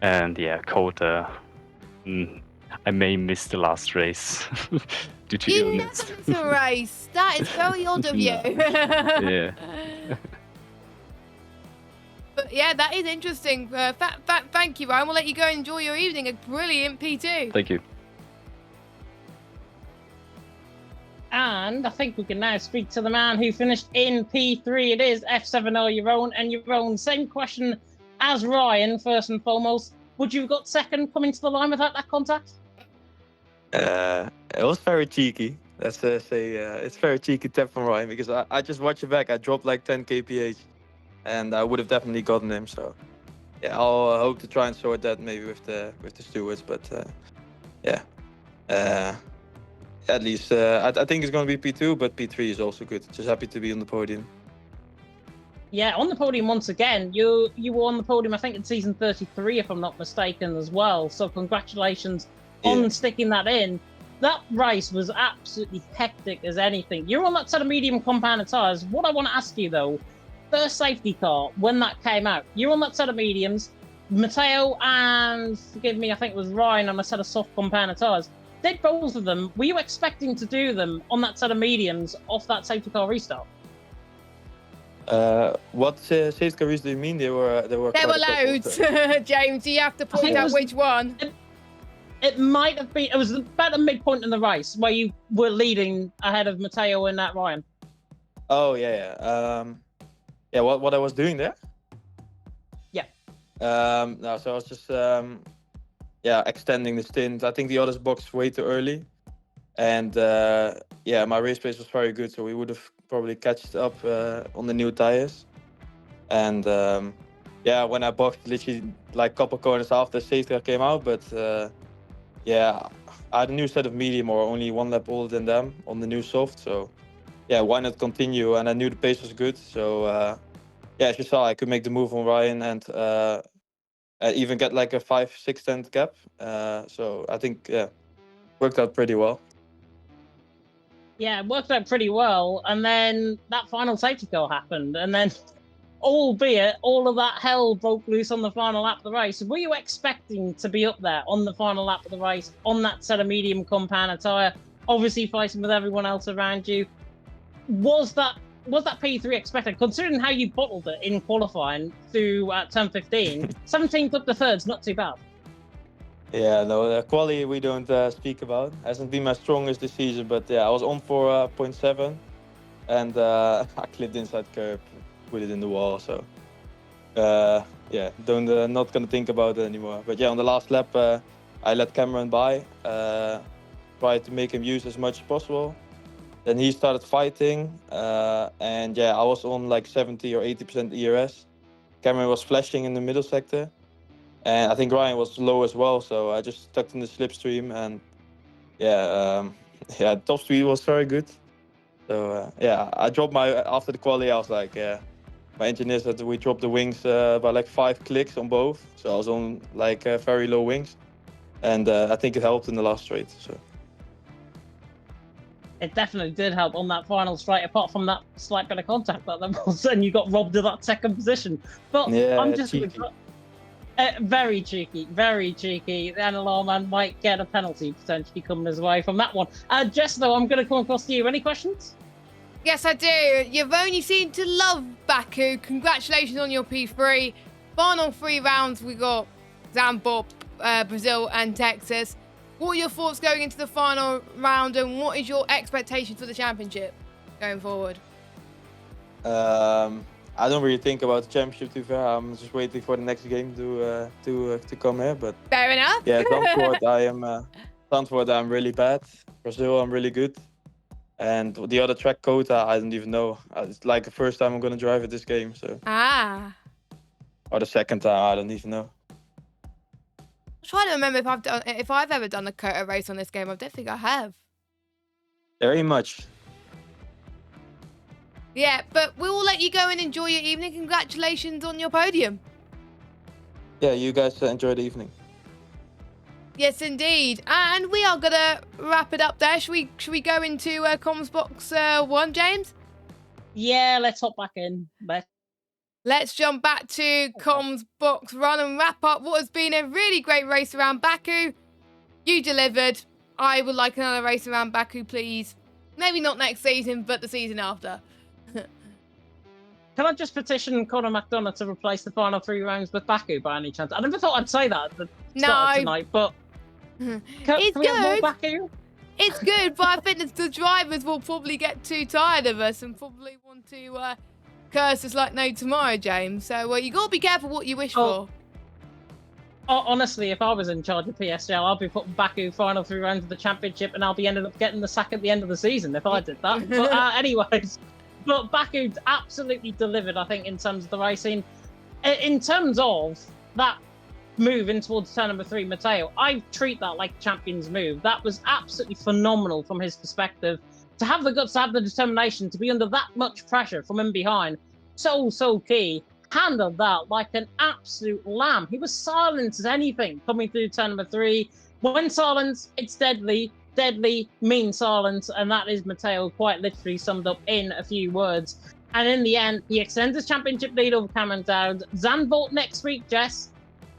And yeah, Kota. I may miss the last race due to illness. You never miss a race. That is very odd of you. Yeah. But yeah, that is interesting. Thank you, Ryan. We'll let you go and enjoy your evening. A brilliant P2. Thank you. And I think we can now speak to the man who finished in P3. It is F7O, your own, and your own. Same question as Ryan, first and foremost. Would you have got second coming to the line without that contact? It was very cheeky. Let's say it's very cheeky tap from Ryan, because I just watched it back. I dropped like 10 kph, and I would have definitely gotten him. So yeah, I'll hope to try and sort that maybe with the stewards. But yeah, at least I think it's going to be P2, but P3 is also good. Just happy to be on the podium. Yeah, on the podium once again. You were on the podium, I think, in season 33, if I'm not mistaken, as well. So congratulations on sticking that in. That race was absolutely hectic as anything. You're on that set of medium compound tires. What I want to ask you, though, first safety car, when that came out, you're on that set of mediums. Matteo and, forgive me, I think it was Ryan on a set of soft compound tires. Did both of them, were you expecting to do them on that set of mediums off that safety car restart? What safety cars do you mean? There were loads. James, you have to point out which one. It might have been. It was about a midpoint in the race where you were leading ahead of Matteo and that Ryan. Oh yeah. What I was doing there? Yeah. No, so I was just extending the stint. I think the others boxed way too early, and my race pace was very good, so we would have probably catched up on the new tires. And when I boxed literally like a couple corners after safety car came out, but I had a new set of medium, or only 1 lap older than them on the new soft. So why not continue? And I knew the pace was good, so as you saw, I could make the move on Ryan and even get like a 5-6 tenth gap. So I think worked out pretty well. Yeah, it worked out pretty well. And then that final safety car happened. And then, albeit all of that hell broke loose on the final lap of the race, were you expecting to be up there on the final lap of the race on that set of medium compound tyre, obviously fighting with everyone else around you? Was that P3 expected, considering how you bottled it in qualifying through turn 15? 17th up to 3rd's not too bad. Yeah, no, the quality we don't speak about. Hasn't been my strongest this season, but I was on for 0.7, and I clipped inside curb, put it in the wall. So don't not gonna think about it anymore. But on the last lap, I let Cameron by, tried to make him use as much as possible. Then he started fighting, and I was on like 70 or 80% ERS. Cameron was flashing in the middle sector. And I think Ryan was low as well, so I just stuck in the slipstream, and top speed was very good. So I dropped after the quali. I was like, my engineer said that we dropped the wings by like 5 clicks on both. So I was on like very low wings. And I think it helped in the last straight. So It definitely did help on that final straight, apart from that slight bit of contact that there was, and you got robbed of that second position. But yeah, I'm just cheeky. very cheeky, very cheeky. The Analar man might get a penalty potentially coming his way from that one. Jess, though, I'm going to come across to you. Any questions? Yes, I do. Yvonne, you seem to love Baku. Congratulations on your P3. Final 3 rounds, we got Zambop, Brazil, and Texas. What are your thoughts going into the final round, and what is your expectation for the championship going forward? I don't really think about the championship too far. I'm just waiting for the next game to come here. But Fair enough. yeah, Zandvoort I'm really bad. Brazil I'm really good. And the other track quota I don't even know. It's like the first time I'm gonna drive at this game. So or the second time I don't even know. I'm trying to remember if I've ever done a quota race on this game. I don't think I have. Very much. Yeah, but we will let you go and enjoy your evening. Congratulations on your podium. Yeah, you guys enjoy the evening. Yes, indeed. And we are gonna wrap it up there. Should we go into comms box 1, James? Yeah, let's hop back in. Let's jump back to comms box run and wrap up what has been a really great race around Baku. You delivered. I would like another race around Baku, please. Maybe not next season, but the season after. Can I just petition Conor McDonough to replace the final 3 rounds with Baku by any chance? I never thought I'd say that at the start of tonight, but can we have more Baku? It's good, but I think the drivers will probably get too tired of us and probably want to curse us like no tomorrow, James. So you got to be careful what you wish for. Honestly, if I was in charge of PSGL, I'd be putting Baku final 3 rounds of the championship, and I'll be ended up getting the sack at the end of the season if I did that. But anyways, but Baku absolutely delivered, I think, in terms of the racing. In terms of that move in towards turn number 3, Matteo, I treat that like a champion's move. That was absolutely phenomenal from his perspective. To have the guts, to have the determination, to be under that much pressure from in behind, so key. Handled that like an absolute lamb. He was silent as anything coming through turn number 3. When silence, it's deadly means silence, and that is Matteo quite literally summed up in a few words. And in the end, he extends his championship lead over Cameron Dowd. Zandvoort next week, Jess.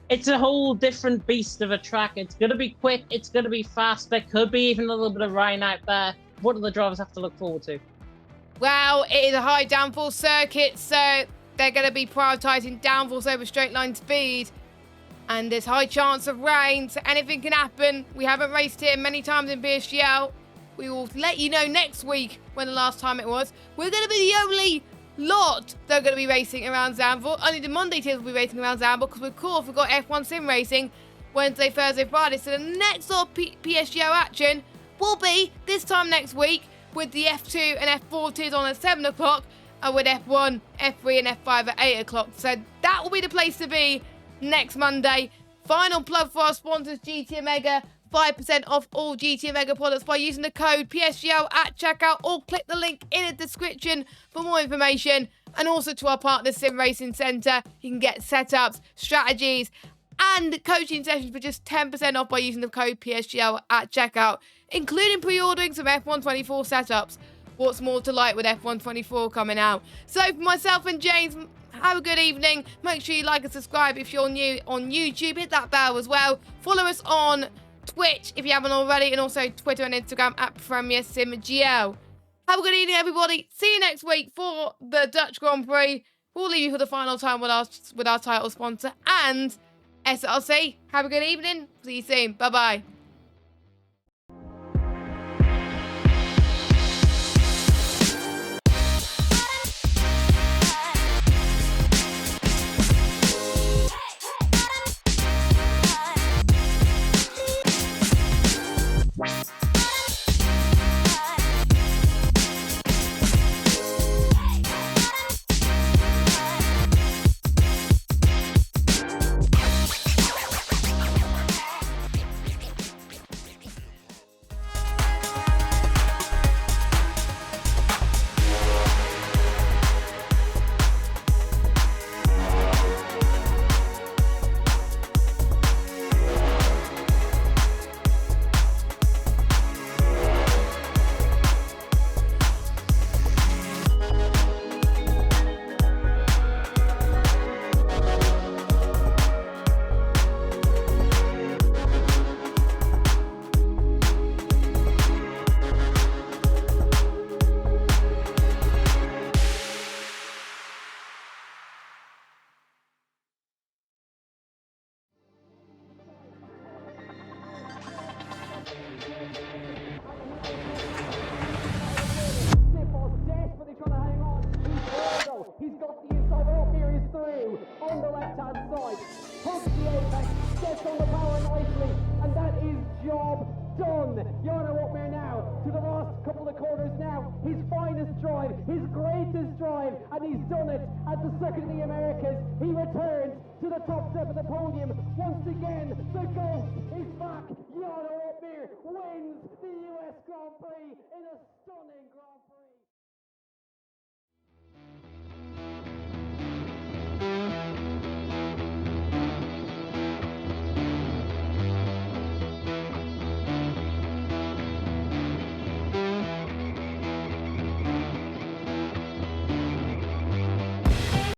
It's a whole different beast of a track. It's going to be quick. It's going to be fast. There could be even a little bit of rain out there. What do the drivers have to look forward to? Well, it is a high downforce circuit, so they're going to be prioritising downforce over straight line speed. And there's high chance of rain, so anything can happen. We haven't raced here many times in PSGL. We will let you know next week when the last time it was. We're going to be the only lot that are going to be racing around Zandvoort. Only the Monday teams will be racing around Zandvoort because, of course, we've got F1 sim racing Wednesday, Thursday, Friday. So the next lot of PSGL action will be this time next week with the F2 and F4 tiers on at 7 o'clock and with F1, F3 and F5 at 8 o'clock. So that will be the place to be next Monday. Final plug for our sponsors, GT Omega. 5% off all GT Omega products by using the code PSGL at checkout, or click the link in the description for more information. And also to our partner Sim Racing Centre, you can get setups, strategies and coaching sessions for just 10% off by using the code PSGL at checkout, including pre-ordering some F124 setups. What's more to like with F124 coming out? So for myself and James, have a good evening. Make sure you like and subscribe if you're new on YouTube. Hit that bell as well. Follow us on Twitch if you haven't already, and also Twitter and Instagram at PremierSimGL. Have a good evening, everybody. See you next week for the Dutch Grand Prix. We'll leave you for the final time with our title sponsor and SRC. Have a good evening. See you soon. Bye-bye. the left-hand side. Hooks the apex, gets all the power nicely, and that is job done. Jarno Opmeer now to the last couple of corners now. His finest drive, his greatest drive, and he's done it at the Circuit of the Americas. He returns to the top step of the podium. Once again, the GOAT is back. Jarno Opmeer wins the US Grand Prix in a stunning Grand Prix.